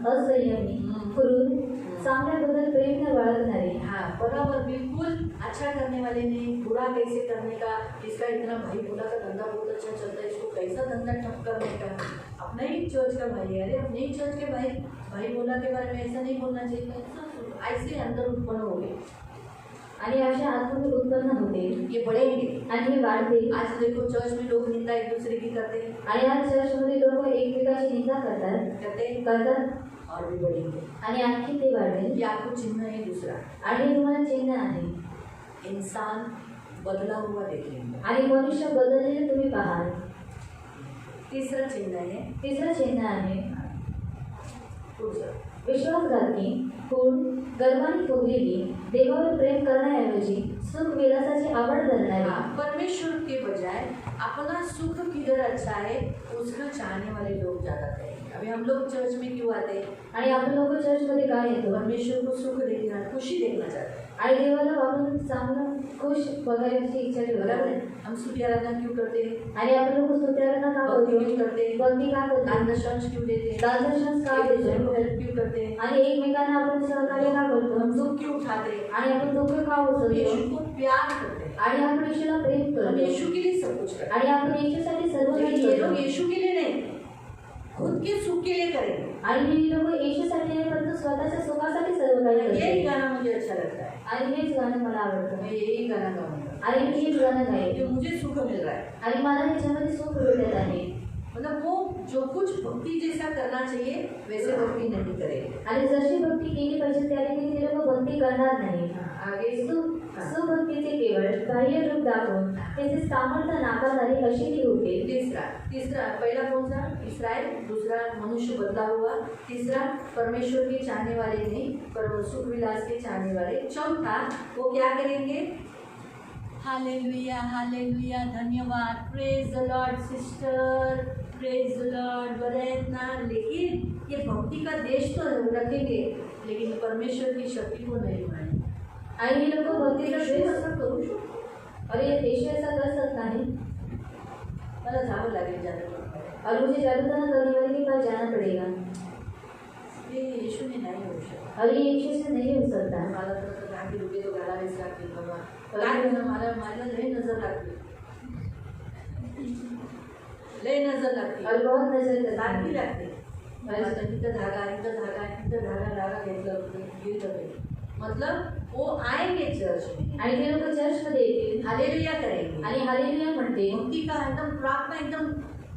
असंयमी, क्रूर, सामन्याबद्दल प्रेम न बाळगणारे, हाँ, बराबर बिल्कुल अच्छा करने वाले नहीं, बुरा कैसे करने का, इसका इतना भाई बोला का धंधा बहुत अच्छा चलता है, इसको कैसा धंधा ठप करने का, अपना ही चर्च का भाई है, अरे अपने ही चर्च के भाई बोला के बारे में ऐसा नहीं बोलना चाहिए, ऐसे अंदर उत्पन्न हो गए आणि अशा आतून उत्पन्न होते ये बढ़ेंगे। आणि हे वाढते। आज देखो चर्च में लोग निंदा एक दूसरे की करते हैं, आणि आज चर्चमध्ये लोक एकमेकाची निंदा करतात और भी बढ़ेंगे। आणि आणखी ते वाढेल। ये आपको चिन्ह है दूसरा, आणि हे तुम्हाला चिन्ह आहे इंसान बदला हुआ देखेंगे। आणि मनुष्य बदललेले तुम्ही पाहाल। तीसरा चिन्ह है, तिसरं चिन्ह आहे दूसरा विश्वासघाती, खूण, गर्वाने फुगलेली, देवावर प्रेम करण्याऐवजी सुख विलासाची आवड धरणारी, परमेश्वर के बजाय अपना सुख किधर अच्छा है उसका चाहने वाले लोग ज़्यादा थे। अभी हम लोग चर्च में क्यों आते हैं, आणि आपण लोक चर्चमध्ये काय येतो, परमेश्वर को सुख देखना, खुशी देखना चाहते हैं, आणि देवाला आपण चांगलं खुश बघायची इच्छा बराबर ठेवतो। है। हम स्तुति आराधना क्यों करते हैं, आणि आपण लोक स्तुत्याराधना का भक्ति क्यों करतो, करते हैं, भक्ती का दान करतो, दशांश क्यों देते हैं, दानदर्शन का एक दूसरे देतो, को हेल्प क्यों करते हैं, आणि एकमेकांना आपण सहकार्य का करतो, हम दुख क्यों उठाते हैं, आणि आपण दुःख का हम उचलतो, यीशु को प्यार करते हैं, आणि आपण येशूला प्रेम हम करतो, यीशु के लिए सब कुछ करते हैं। आणि आपण येशूसाठी सर्व काही लेकिन ये लोग करतो। यीशु के लिए नहीं, खुद के सुख के लिए करेंगे। आणि हे लोक येशूसाठी नाही परंतु स्वतःच्या सुखासाठी सर्व काही यही करतात। गाना मुझे अच्छा लगता है, आणि हेच गाणं मला आवडतं, मैं यही गाना गाऊंगा, आणि मी हेच गाणं गाईन, कि मुझे सुख मिल रहा है। आणि मला ह्याच्यामध्ये सुख भेटत आहे। मतलब वो जो कुछ भक्ति जैसा करना चाहिए वैसे भक्ति नहीं करेंगे। आणि जशी भक्ती केली पाहिजे त्या रीतीने ते लोक भक्ती करणार नाही। आगे सुभक्तीचे केवळ बाह्य रूप दाखवून त्याचे सामर्थ्य नाकारणारी अशी ती होते. तीसरा पहला कौन सा? इसराइल. दूसरा मनुष्य बदला हुआ. तीसरा परमेश्वर के चाहने वाले नहीं पर सुख विलास के चाहने वाले. चौथा वो क्या करेंगे? हालेलुया हालेलुया, धन्यवाद, praise the Lord sister, praise the Lord. बड़े आहेत ना. लेकिन ये भक्ति का देश तो रखेंगे लेकिन परमेश्वर की शक्ति को नहीं मानेंगे. आणि हे लोक भक्तीचा देश देश असं करू शकतो. और ये देश ऐसा कर सकता है मला जावं लागेल जातं. और मुझे जादूटोना करने वाले के पास जाना पड़ेगा हे येशूने नाही होऊ शकत. और ये यीशु से नहीं हो सकता. मला तर असं काही रुपये तो घालावेच लागतील बाबा. काय होणार? मला लय नजर लागते. लय नजर लागते. और बहुत नजर सारखी लागते. मला तर इथं धागा तिथं धागा घेतलं. मतलब वो आएंगे चर्च में आणि ते लोक चर्च मध्ये येतील हालेलुया करेंगे आणि हालेलुया म्हणते. भक्ति का एकदम प्रार्थना एकदम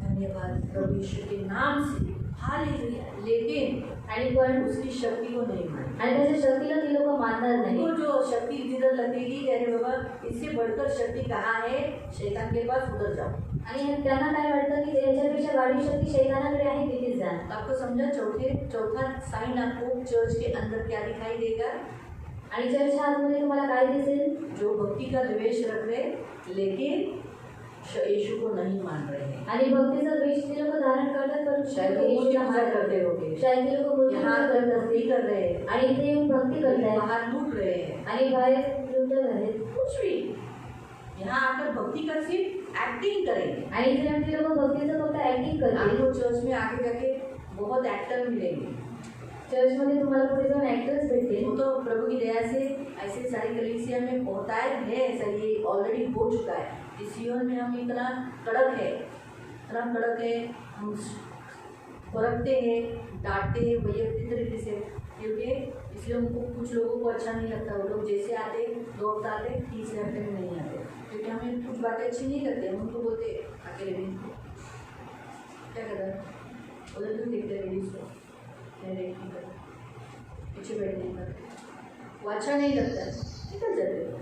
धन्यवाद प्रभु यीशु के नाम से हालेलुया. लेकिन आणि पण उसकी शक्ति को नहीं माने. आणि त्याच्या शक्तीला ती लोक मानणार नाही. उनको जो शक्ति जिधर लगेगी अरे बाबा इससे बढ़कर शक्ति कहाँ है, शैतान के पास उधर जाओ. आणि त्यांना काय वाटतं की त्याच्यापेक्षा वाढीव शक्ती शैतानाकडे आहे तिथेच जा. आपको समझा? चौथा साइन आपको चर्च के अंदर क्या दिखाई देगा? आणि चर्चच्या आतमध्ये तुम्हाला काय दिसेल? जो भक्ति का द्वेष रख रहे लेकिन यीशु को नहीं मान रहे हैं. आणि भक्तीचा द्वेष ते लोक धारण करतात परंतु शायद वो येशूला पूजा मानत करते नाही. होंगे. शायद ते लोक यहाँ करत पर भक्ति असतील कर रहे हैं आणि इथे येऊन भक्ती करतायत बाहर लूट रहे हैं आणि बाहेर लुटत आहेत. कुछ भी. यहाँ आकर भक्ति का सिर्फ एक्टिंग करेंगे. आणि इथे येऊन ते लोक भक्तीचं फक्त ऍक्टिंग करतील. आपको चर्च में आगे जाके बहुत एक्टर मिलेंगे. चर्चमध्ये तुम्हाला पुढे जाऊन ऍक्टर्स भेटतील. वो तो प्रभु की दया से ऐसे सारी कलीसिया में होता है ऐसा ये ऑलरेडी हो चुका है. इस जीवन में हम इतना कड़क है हम परखते हैं डांटते हैं वैयक्तिक तरीके से क्योंकि इसलिए उनको कुछ लोगों को अच्छा नहीं लगता. वो लोग जैसे आते दौड़ते आते 30 घंटे में नहीं आते क्योंकि हमें कुछ बातें अच्छी नहीं लगती. हम उनको बोलते अकेले भी क्या कर रहा है उधर क्यों देखते लेडीज को पीछे बैठने पर वो अच्छा नहीं लगता है निकल जाते हो.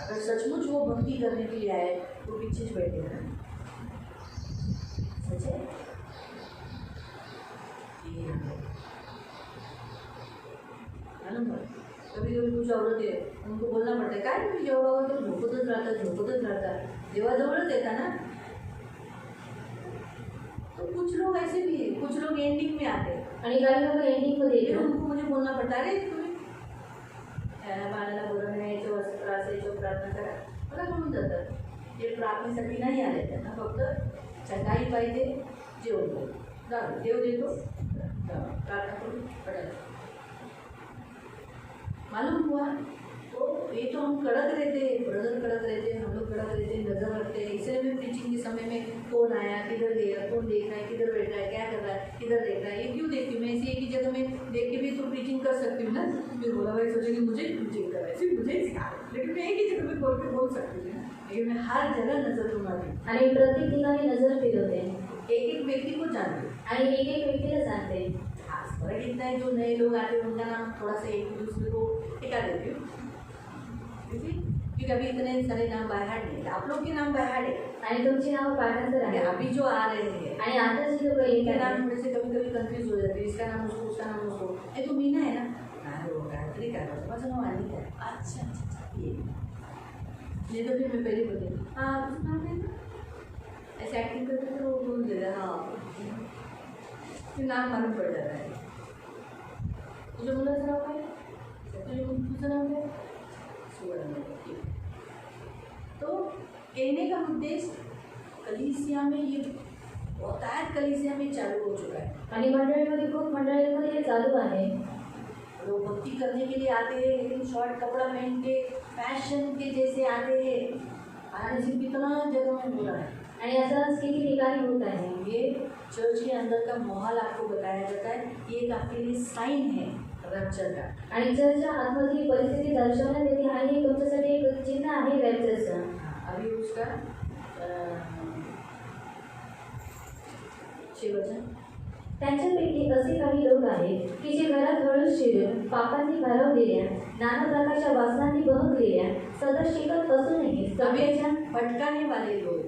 अगर सचमुच वो भक्ति करने के लिए आए तो पीछे से बैठेगा. सच है. कभी कभी कुछ औरतें उनको बोलना पड़ता है काय तुम्ही जेव्हा बघा तो झोपतच राहता जेव्हा जवळच येता ना. तो कुछ लोग ऐसे भी है, कुछ लोग एंडिंग में आते हैं आणि काही लोक एंडिंग मध्ये फिर येतात. उनको मुझे बोलना पड़ता है अरे तुम्ही बाळाला बोलून यायचं त्रास यायचं प्रार्थना करा. मला बोलून जातात ते प्रार्थनेसाठी नाही आले त्यांना फक्त चटाई पाहिजे जेवण जाऊ देव देतो प्रार्थना करून पडायला. मालूम हुआ तो ये तो हम कड़क रहते हैं ब्रदर कड़क रहते हैं हम लोग कड़क रहते हैं नजर रखते हैं. इसलिए भी प्रीचिंग के समय में कौन आया किधर गया कौन देख रहा है किधर बैठ रहा है क्या कर रहा है किधर देख रहा है ये क्यों देखती हूँ मैं. ऐसी एक ही जगह में देख के भी तो प्रीचिंग कर सकती हूँ ना. फिर बोला भाई सोचेंगे मुझे प्रीचिंग कर सिर्फ मुझे सिखा लेकिन मैं एक ही जगह में बोल सकती हूँ लेकिन मैं हर जगह नजर घुमाती आणि प्रत्येक ठिकाणी नजर फिरवते एक व्यक्ति को जानती हूँ. आणि एक एक व्यक्तीला सांगते. खास फर्क इतना है जो नए लोग आते हैं उनका नाम थोड़ा सा एक दूसरे को टिका देती हूँ क्योंकि अभी इतने सारे नाम बाहर नहीं है. आप लोग के नाम बाहर है आणि तुमची नाव पाठांतर आहे. अभी जो आ रहे हैं आणि आता जी लोक इनके येत नाम आहेत थोड़े से कभी कभी कंफ्यूज हो जाते हैं. इसका नाम उसका नाम उसको ए तो मीना है ना हाँ वो गायत्री का माझं नाव अनिता है. अच्छा अच्छा ये नहीं तो फिर मैं पहले बोलती हाँ उसका नाम है ना ऐसे एक्टिंग करते तो वो बोल देता हाँ फिर नाम मालूम पड़ जाता है. तुझे मुलाचं नाव काय तुझं नाव काय सुवर्ण. तो कहने का उद्देश्य कलीसिया में ये होता है कलीसिया में चालू हो चुका है. आणि मंडळीमध्ये खूप मंडळीमध्ये हे चालू आहे. लोग भक्ति करने के लिए आते हैं लेकिन शॉर्ट कपड़ा पहन के फैशन के जैसे आते हैं. आज कितना जगह में बोला है आणि असंच किती ठिकाणी होत आहे. ये चर्च के अंदर का माहौल आपको बताया जाता है. ये एक आपके लिए साइन है रैप्चर का. आणि चर्चच्या आतमधली परिस्थिती दर्शवण्यात येते आणि तुमच्यासाठी एक चिन्ह आहे रॅप्चरचं. अभी उसका 6 वचन त्यांच्यापैकी असे काही लोक आहेत की जे घरात हळूच शिरून पापांनी भारावलेल्या नाना प्रकारच्या वासनांनी बहकलेल्या सदा शिकत असूनही सभेच्या भटकाने वाले लोग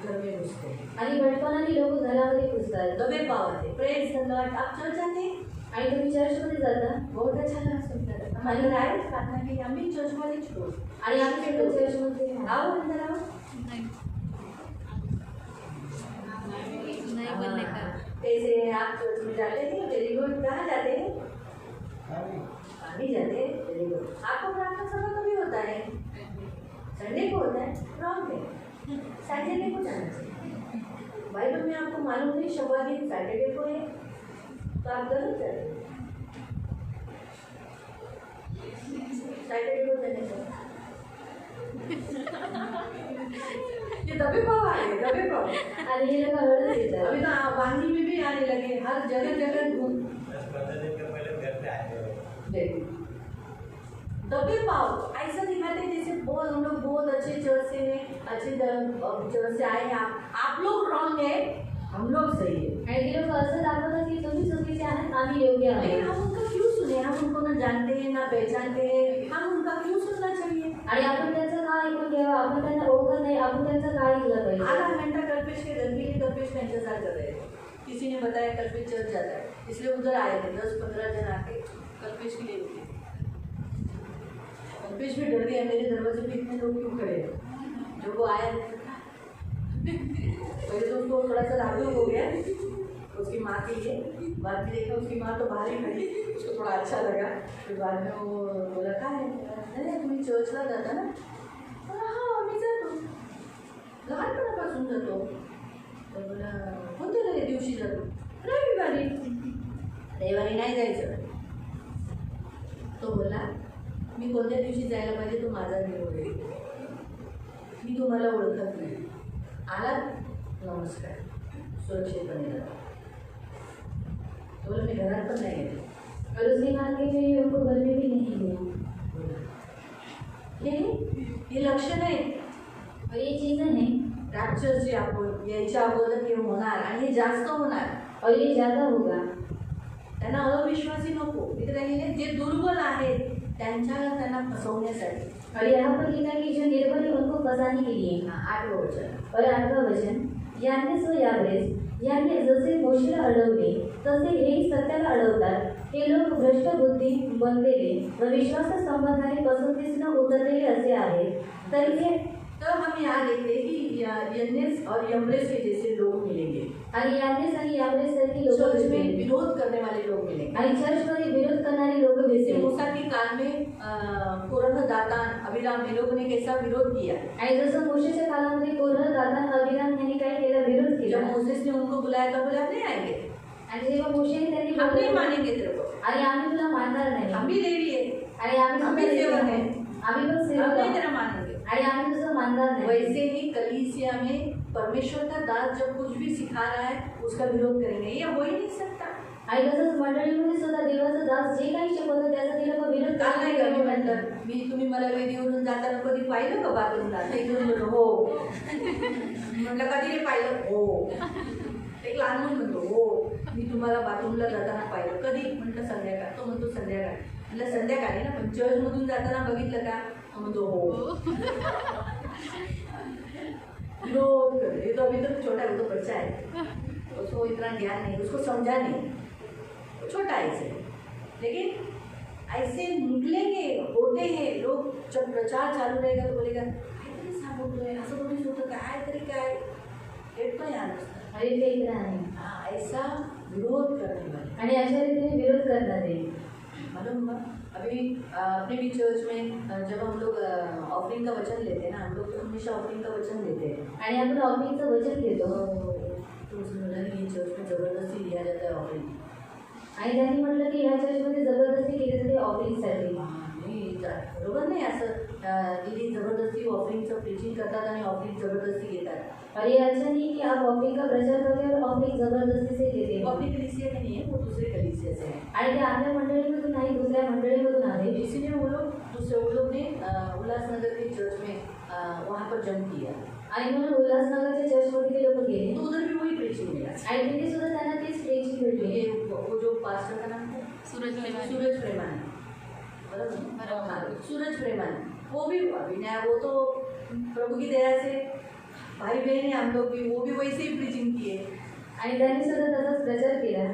घर में घुसते हैं आणि भटकणारी लोक घरामध्ये घुसतात. दबे पाव आते प्रेज द लॉर्ड आप चर्च जाते हैं आणि तुम्ही चर्चमध्ये जाता बहुत अच्छा लगा सुनकर हमारे राय प्रार्थना की हम भी चर्च वाले छोड़ आणि आम्ही पण चर्चमध्ये आओ अंदर आओ नहीं बोलने का कैसे आप चर्च में जाते थे वेरी गुड कहाँ जाते हैं पानी जाते हैं वेरी गुड आपको प्रार्थना सभा कभी होता है संडे को होता है रॉन्ग है सैटरडे को जाना चाहिए बाइबल में आपको मालूम नहीं शब्द दिन सैटरडे को है तो आप गलत जाते हैं सैटरडे को जाने का ये दबे पाव आ गए दबे पाव आणि हे लोक हळूच येतात. अभी तो वांगी में भी आने लगे हर जगह जगह घूम दबे पाव ऐसा दिखाते हैं जैसे बहुत हम लोग बहुत अच्छे चर्च से हैं अच्छे चर्च से आए हैं आप लोग रॉन्ग है हम लोग सही है आणि ते लोक असं दाखवतात की तुम्ही चुकीचे आहात आम्ही योग्य लेकिन आहोत. हम उनका क्यों सुने हम उनको ना जानते हैं ना पहचानते हैं हम उनका क्यों सुनना चाहिए आणि आपण त्यांचं काय ऐकून घ्यावं आपण त्यांना ओळखत नाही आपण त्यांचं काय ऐकलं पाहिजे. आधा घंटा कल्पेश के घर के लिए कल्पेश का इंतजार कर रहे थे किसी ने बताया कल्पेश चर्च जाता है इसलिए उधर आए थे 10-15 जन आके कल्पेश के लिए रुके कल्पेश भी डर गया मेरे दरवाजे पे इतने लोग क्यों खड़े हैं जब वो आया पहले तो उसको थोड़ा सा लागू हो गया उसकी माँ के लिए बाद में देखा उसकी माँ तो बाहर ही खड़ी उसको थोड़ा अच्छा लगा फिर बाद में वो बोला कहा है नाही तुम्ही चर्चला जाता ना हाँ मी जातो लहानपणापासून जातो तर बोला कोणत्या दिवशी जातो रविवारी नाही जायचं तो बोला मी कोणत्या दिवशी जायला पाहिजे तो माझा निरोप आहे मी तुम्हाला ओळखत नाही आलात नमस्कार सुरक्षितपणे जातो तो बोला मी घरात पण नाही येते और उसने कहा कि मैं उनको घर में भी नहीं गया. हे लक्षण आहे और ये चीज़ें हैं रॅप्चरची आपण यायच्या अगोदर हे होणार आणि हे जास्त होणार और ये ज़्यादा होगा. त्यांना अविश्वासी नको इथे त्यांनी जे दुर्बल आहेत त्यांना फसवण्यासाठी. और यहाँ पर लिखा कि जो निर्बल है उनको फंसाने के लिए. 8 वचन और 8वां वचन यानेस व याब्रेस यांनी जसे मोशेला अडवले तसे हेही सत्याला अडवतात. हे लोक भ्रष्ट बुद्धी बनलेले व विश्वाससंबंधाने पसंतीस न उतरलेले असे आहेत. तरी हे तो हम यहाँ देखते हैं कि यन्नेस और यम्ब्रेस के जैसे लोग मिलेंगे आणि यानेस आणि याब्रेस सारखी लोक चर्च में भेटतील. विरोध करने वाले लोग मिलेंगे आणि चर्चमध्ये विरोध करणारी लोक जैसे भेटतील. मूसा के काल में कोरह दातान अभिराम ये लोगों ने कैसा विरोध किया आणि जसं मोशेच्या काळामध्ये कोरह दातान अभिराम यांनी काय केला विरोध केला. जब मोसेस ने उनको बुलाया तो बोले आप नहीं आएंगे आणि जेव्हा मोशेने त्यांनी हम नहीं बोलवलं, मानेंगे तेरे को आणि आम्ही तुला मानणार नाही हम भी देवी है आणि आम्ही हम तुझे भी सेवक सेवक हैं आहे. आम्ही पण हम सेवक नहीं आहोत. तेरा मानेंगे आणि आम्ही तुझं मानणार नाही. वैसे ही कलीसिया में परमेश्वर का दास जब कुछ भी सिखा रहा है उसका विरोध करेंगे ये हो ही नहीं सकता. आणि तसंच मंडळीमध्ये सुद्धा देवाचा दास जे काही शिकवतो त्याचा ते लोक विरोध काल नाही का मी करणार. म्हटलं मी तुम्ही मला वेदीवरून जाताना कधी पाहिलं का बाथरूमला ते घेऊन म्हणलं हो म्हटलं कधी रे पाहिलं हो एक लहान मुलं म्हणतो हो मी तुम्हाला बाथरूमला जाताना पाहिलं कधी म्हटलं संध्याकाळ तो म्हणतो संध्याकाळ म्हटलं संध्याकाळी ना पण चर्चमधून जाताना बघितलं का तो म्हणतो हो विरोध कर ये तो अभी तक छोटा है वो तो बच्चा है उसको इतना ज्ञान नहीं उसको समझा नहीं वो छोटा है इसे लेकिन ऐसे निकलेंगे होते हैं लोग जब प्रचार चालू रहेगा तो बोलेगा काहीतरी सांगतोय असं कोणीच होतं काहीतरी काय भेटतोय यार आणि ते इकडे आहे. हाँ ऐसा विरोध करने वाले आणि अशा रीतीने विरोध करणारे. मालूम हुआ अभी अपने भी चर्च में जब हम लोग ऑफरिंग का वचन लेते हैं ना हम लोग तो हमेशा ऑफरिंग का वचन लेते हैं आणि आपण ऑफरिंगचं वचन घेतो. तो उसने बोला कि चर्च में ज़बरदस्ती लिया जाता है ऑफरिंग आणि त्यांनी म्हटलं की ह्या चर्चमध्ये जबरदस्ती केली जाते ऑफरिंगसाठी. नाही बरोबर नाही असं दीदी जबरदस्ती ऑफरिंगचं प्रीचिंग करतात आणि ऑफरिंग जबरदस्ती घेतात. और ये अच्छा नहीं कि आप ऑफरिंग का प्रचार करते हो और ऑफरिंग जबरदस्ती से लेते वो हो. अपनी कलीसिया के नहीं है वो दूसरे कलीसिया से है आणि ते आपल्या मंडळीमधून नाही दुसऱ्या मंडळीमधून आहे. इसीलिए वो लोग ने उल्लासनगर के चर्च में वहाँ पर जंप किया आणि म्हणून उल्हासनगरच्या चर्चमध्ये ते लोक गेले तो उधर भी वही प्रीचिंग मिला आणि तिथे सुद्धा त्यांना तेच प्रेची भेटली. ये वो जो पास्टर का नाम है सूरज प्रेमानी। सूरज प्रेमानी, बराबर? बराबर। हाँ, सूरज प्रेमानी वो भी अभी नया, वो तो प्रभु की दया से भाई बहन हम लोग भी, वो भी वैसे ही प्रीचिंग किए आणि त्यांनी सुद्धा तसाच प्रचार केला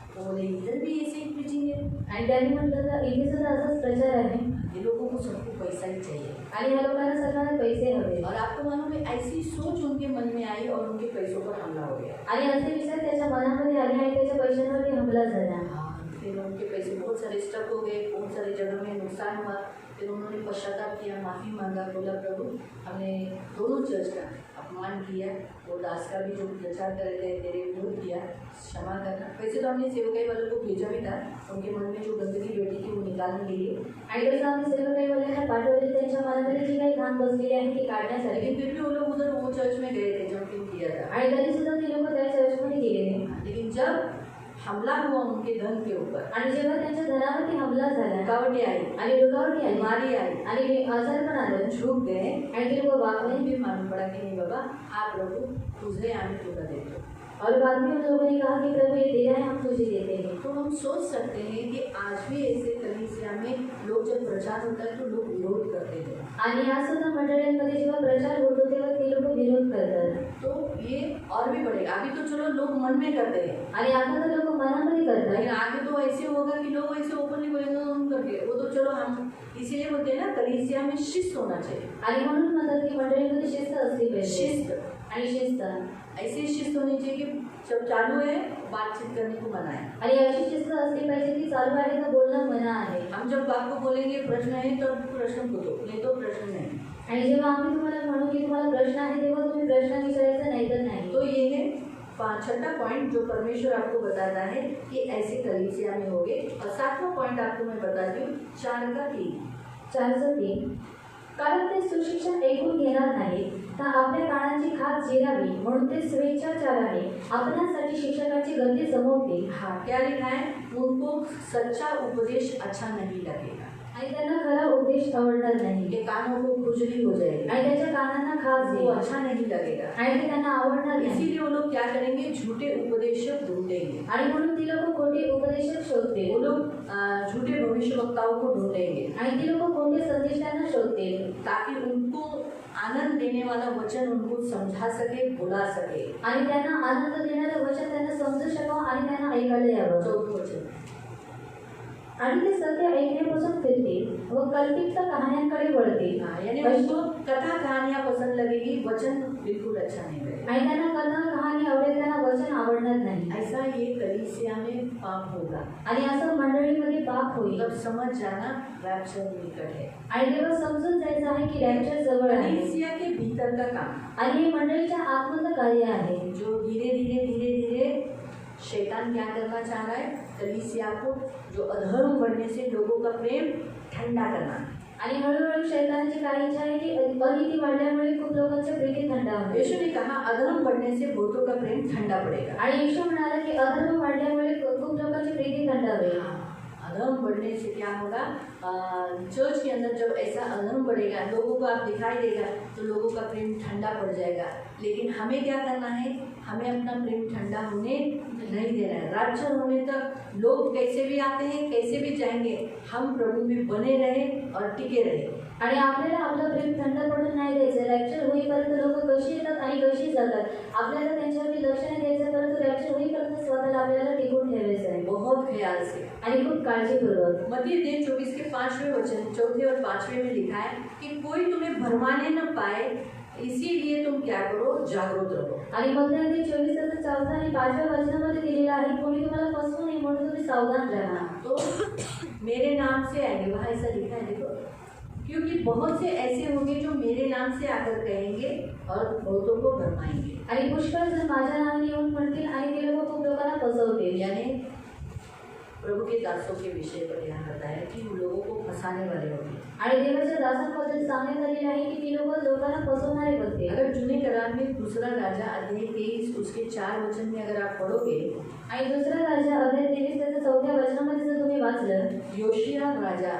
तो बोले इधर भी ऐसे ही प्रीचिंग है। आणि त्यांनी म्हटलं तर इथे सुद्धा असाच प्रचार आहे ये लोगों को सबको पैसा ही चाहिए आणि या लोकांना सगळ्यांना पैसे हवे और आपको मालूम है ऐसी सोच उनके मन में आई और उनके पैसों पर हमला हो गया। आणि असे विचार त्याच्या मनामध्ये आले आणि त्याच्या पैशांवरती हमला झाला फिर उनके पैसे बहुत सारे स्टक हो गए, बहुत सारी जगह में नुकसान हुआ। फिर उन्होंने पश्चाताप किया, माफ़ी मांगा, बोला प्रभु हमने दोनों चर्च का अपमान किया, वो दास का भी जो प्रचार कर रहे थे तेरे विरोध किया, क्षमा करना। वैसे तो हमने सेवकाई वालों को भेजा भी था, उनके मन में जो गंदगी बैठी थी वो निकालने के लिए, आणि तसं आम्ही सेवकाईवाल्यांना पाठवले त्यांच्या मनामध्ये जी काही घाण बसलेली आहे ती काढण्यासाठी लेकिन फिर भी वो लोग उधर वो चर्च में गए थे जंपिंग किया था। आणि तरी सुद्धा ती लोक त्या चर्चमध्ये गेलेले लेकिन जब हमला हुआ उनके धन के ऊपर, आणि जेव्हा त्यांच्या धनावरती हमला झाला रुकावटें आई, आणि रुकावटी आली बीमारी आई, आणि आजार पण आलं झुक गए, आणि ते लोक वागले फिर मालूम पड़ा कि नहीं बाबा आप प्रभु तुझे आने तुझा देते। और बाद में उन लोगों ने कहा कि प्रभु ये तेरा है, हम तुझे देते हैं। तो हम सोच सकते हैं कि आज भी ऐसे कलीसिया में लोग जब प्रचार होता है तो लोग विरोध करते हैं। आणि या सुद्धा मंडळांमध्ये जेव्हा प्रचार होतो तेव्हा ते लोक विरोध करतात तो ये और भी बढ़ेगा। अभी तो चलो लोग मन में करते हैं, आणि आता तर लोक मनामध्ये करतात लेकिन आगे तो ऐसे होगा कि लोग ऐसे ओपनली बोलेंगे तो हम करके वो तो चलो हम इसीलिए बोलते हैं ना कलीसिया में शिस्त होना चाहिए। आणि म्हणून म्हणतात की मंडळीमध्ये शिस्त असली पाहिजे शिस्त आणि शिस्त ऐसी शिस्त होनी चाहिए कि जब चालू है बातचीत करने को मना है। आणि अशी शिस्त असली पाहिजे की चालू आहे तर बोलणं मना आहे हम जब बात को बोलेंगे प्रश्न है तो प्रश्न पूछो, नहीं तो प्रश्न नहीं। आणि जेव्हा आम्ही तुम्हाला म्हणू की तुम्हाला प्रश्न आहे तेव्हा तुम्ही प्रश्न विचारायचा नाही तर नाही तो ये है छठा पॉइंट जो परमेश्वर आपको बताता है कि ऐसे कलीसिया में होगे। और सातवां पॉइंट आपको मैं बताती हूँ 4 का 3। 4:3 कारण ते सुशिक्षण ऐकून घेणार नाहीत तर आपल्या कानाची खात जिरावी म्हणून ते स्वेच्छाचाराने आपणासाठी शिक्षकाची गर्दी जमवतील हाँ क्या लिखा है, उनको सच्चा उपदेश अच्छा नहीं लगेगा, आणि त्यांना खरा उपदेश आवडणार नाही ये कानों को खुजली हो जाएगी, आणि त्याच्या कानांना खास वो देईल अच्छा नहीं लगेगा। आणि ते त्यांना आवडणार नाही इसीलिए वो लोग क्या करेंगे, झूठे उपदेशक ढूंढेंगे, आणि म्हणून ती लोक खोटे उपदेशक शोधतील वो लोग झूठे भविष्यवक्ताओं को ढूंढेंगे आणि ती लोक खोटे संदेशांना शोधतील ताकि उनको आनंद देने वाला वचन उनको समझा सके, बुला सके। आणि त्यांना आनंद देणारं वचन त्यांना समजू शकावं आणि त्यांना ऐकायला यावं चौथं वचन, आणि ते सत्य ऐकण्यापासून फिरतील व कल्पित कहाण्यांकडे वळतील हाँ, यानी उनको कथा कहानियां पसंद लगेगी, वचन बिल्कुल अच्छा नहीं लगेगा। आणि त्यांना कथा कहाणी आवडेल त्यांना वचन आवडणार नाही ऐसा ये कलीसिया में पाप होगा। आणि असं मंडळीमध्ये पाप होईल तब समझ जाना रैप्चर निकट है। आणि तेव्हा समजून जायचं आहे की रॅप्चर जवळ आहे कलीसिया के भीतर का काम, आणि हे मंडळीच्या आतमधलं कार्य आहे जो धीरे धीरे धीरे धीरे शैतान क्या करना चाह रहा है, कलीसिया को जो अधर्म बढ़ने से लोगों का प्रेम ठंडा करना। आणि हळूहळू शैतानाची काय इच्छा आहे की अनिती वाढल्यामुळे खूप लोकांचे प्रीती थंड होते यीशु ने कहा अधर्म बढ़ने से बहुतों का प्रेम ठंडा पड़ेगा। आणि येशू म्हणाला की अधर्म वाढल्यामुळे खूप लोकांची प्रीती थंड होईल अधर्म बढ़ने से क्या होगा, चर्च के अंदर जब ऐसा अधर्म बढ़ेगा, लोगों को आप दिखाई देगा तो लोगों का प्रेम ठंडा पड़ जाएगा। लेकिन हमें क्या करना है, हमें अपना प्रेम ठंडा होने नहीं देना है। रैप्चर होने तक लोग कैसे भी आते हैं कैसे भी जाएंगे, हम प्रभु में बने रहे और टिके रहे। आणि आपल्याला आपलं प्रेम थंड पडून नाही द्यायचं रॅप्चर होईपर्यंत लोक कशी येतात आणि कशी जातात आपल्याला त्यांच्यावरती लक्ष नाही द्यायचं परंतु रॅप्चर होईपर्यंत स्वतःला आपल्याला टिकून ठेवायचं आहे बहुत ख्याल से। आणि खूप काळजीपूर्वक मत्ती 24 के 5वें वचन, 4 और 5वें में लिखा है कि कोई तुम्हें भरमाने न पाए, इसीलिए तुम क्या करो, जागृत रहो। आणि मत्ती 24 4 आणि 5व्या वचनामध्ये दिलेलं आहे कोणी तुम्हाला फसवू नये म्हणून तुम्ही सावधान राहा तो मेरे नाम से आएंगे, वहाँ ऐसा लिखा है देखो, क्योंकि बहुत से ऐसे होंगे जो मेरे नाम से आकर कहेंगे और बहुतों को भरमाएंगे। आणि पुष्कळ जण माझ्या नावाने येऊन म्हणतील आणि ते लोक खूप लोकांना फसवतील यानी प्रभु के दासों के विषय पर यहाँ बताया कि वो लोगों को फंसाने वाले होंगे। आणि देवाच्या दासांबद्दल सांगण्यात आलेलं आहे की ती लोक लोकांना फसवणारे होते अगर जूने करार में दूसरा राजा अध्याय 23 उसके 4 वचन में अगर आप पढ़ोगे, आणि दुसरा राजा अध्याय 23 त्याच्या 4व्या वचनामध्ये जर तुम्ही वाचलं योशिया राजा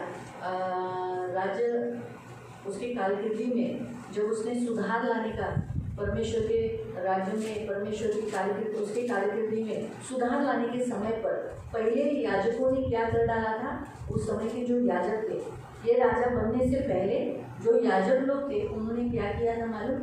उसकी कारकिर्दी में जब उसने सुधार लाने का परमेश्वर के राज्य में, परमेश्वर की कार्यकृति, उसके कार्यकृति में सुधार लाने के समय पर पहले याजकों ने क्या कर डाला था? उस समय के जो याजक थे, ये राजा बनने से पहले जो याजक लोग थे, उन्होंने क्या किया था मालूम?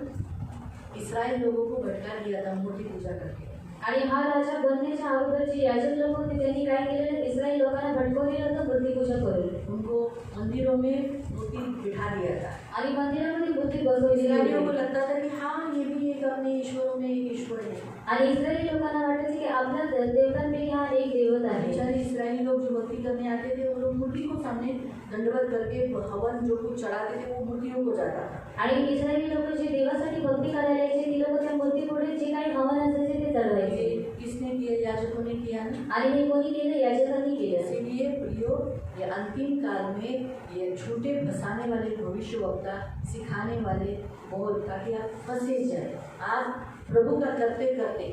इस्राएल लोगों को भटका दिया था मूर्ति पूजा करके। आणि हा राजा बनण्याच्या अगोदर जे याजक लोक होते त्यांनी काय केलेलं? इस्रायल लोकांना भटकवलेलं होतं मूर्तिपूजा करून. उनको मंदिरों में मूर्ति बिठा दिया था आणि मंदिरामध्ये मूर्ती बसवली इस्राएलियों को गेली. लगता था कि हाँ ये भी एक अपने ईश्वरों में एक ईश्वर है। आणि इस्रायली लोकांना वाटायचं की आपल्या देवतांपैकी हा एक देवता आहे. बेचारे इस्राएली लोग जो भक्ति करने आते थे, वो लोग मूर्ति को सामने दंडवत करके हवन जो कुछ चढ़ाते थे वो मूर्तियों को जाता था। आणि इस्रायली लोक जे देवासाठी भक्ती करायला यायचे ती लोक त्या मूर्तीपुढे जे काही हवन असायचे ते चढवायचे. ये किसने किया? याजकों ने किया ना। आणि हे कोणी केलं? याजकांनी केलं. इसीलिए प्रियो, ये अंतिम काल में ये झूठे फंसाने वाले भविष्यवक्ता, सिखाने वाले बहुत, ताकि आप फंसे जाए। आप प्रभु का करते करते,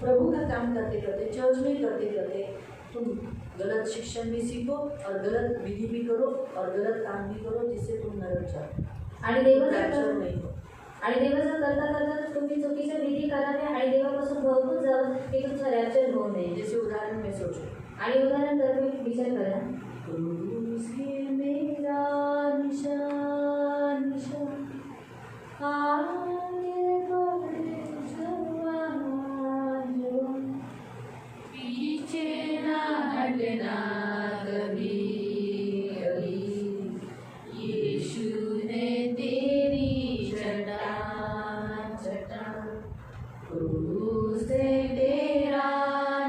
प्रभु का काम करते करते, चर्च में करते करते तुम गलत शिक्षण भी सीखो और गलत विधि भी करो और गलत काम भी करो, जिससे तुम नरक जाओ आणि रैप्चर नहीं हो। आणि देवाचं करता करता तुम्ही चुकीच्या विधी कराव्या आणि देवापासून भरपूर जावं की तुमचा रॅप्चर होऊ नये. जैसे उदाहरण में सोचो, आणि उदाहरण तर तुम्ही विचार करा. क्रूस है मेरा निशान, निशान आगे बढ़े जवान, जवान पीछे ना हटना कभी कभी, यीशु ने तेरी चट्टान चट्टान, क्रूस है तेरा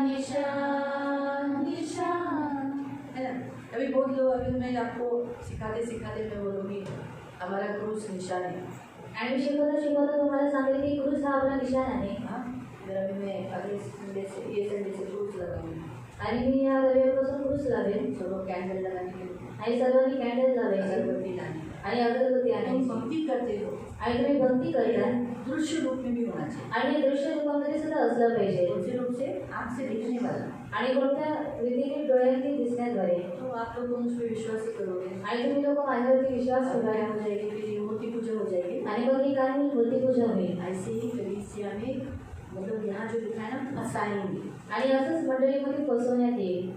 निशान, निशान, है ना। अभी बहुत लोग, अभी मैं आपको सिखाते सिखाते मैं बोलूँगी हमारा क्रूस निशान है। आणि शिकवता शिकवता तुम्हाला सांगेल की क्रूस हा आपला निशाण आहे. हाँ, फिर अभी मैं अगले संडे से, ये संडे से क्रूस लगाऊंगी। आणि मी या रविवारपासून क्रूस लावेल. सब लोग कैंडल लगाने के लिए, आणि सर्वांनी कॅन्डल लावायचे अगरबत्ती लाने, आणि अगरबत्ती तुम आणायची. भक्ति करते हो, आणि तुम्ही भक्ती करता दृश्य रूप में भी होना चाहिए। आणि हे दृश्य रूपामध्ये सुद्धा असलं पाहिजे. दृश्य रूप से आँख से दिखने वाला, आणि कोणत्या रीतीने डोळ्यांनी दिसण्याद्वारे. तो आप लोग उस पर विश्वास ही करोगे, आणि तुम्ही लोक माझ्यावरती विश्वास और क्या ठेवा. हो जाएगी? फिर ये मूर्ति पूजा हो जाएगी। आणि मग ही काय होईल? मूर्तिपूजा होईल. ऐसे ही कलीसिया में, मतलब यहाँ जो लिखा है ना, फंसाएंगे। आणि असंच मंडळीमध्ये फसवण्यात येईल.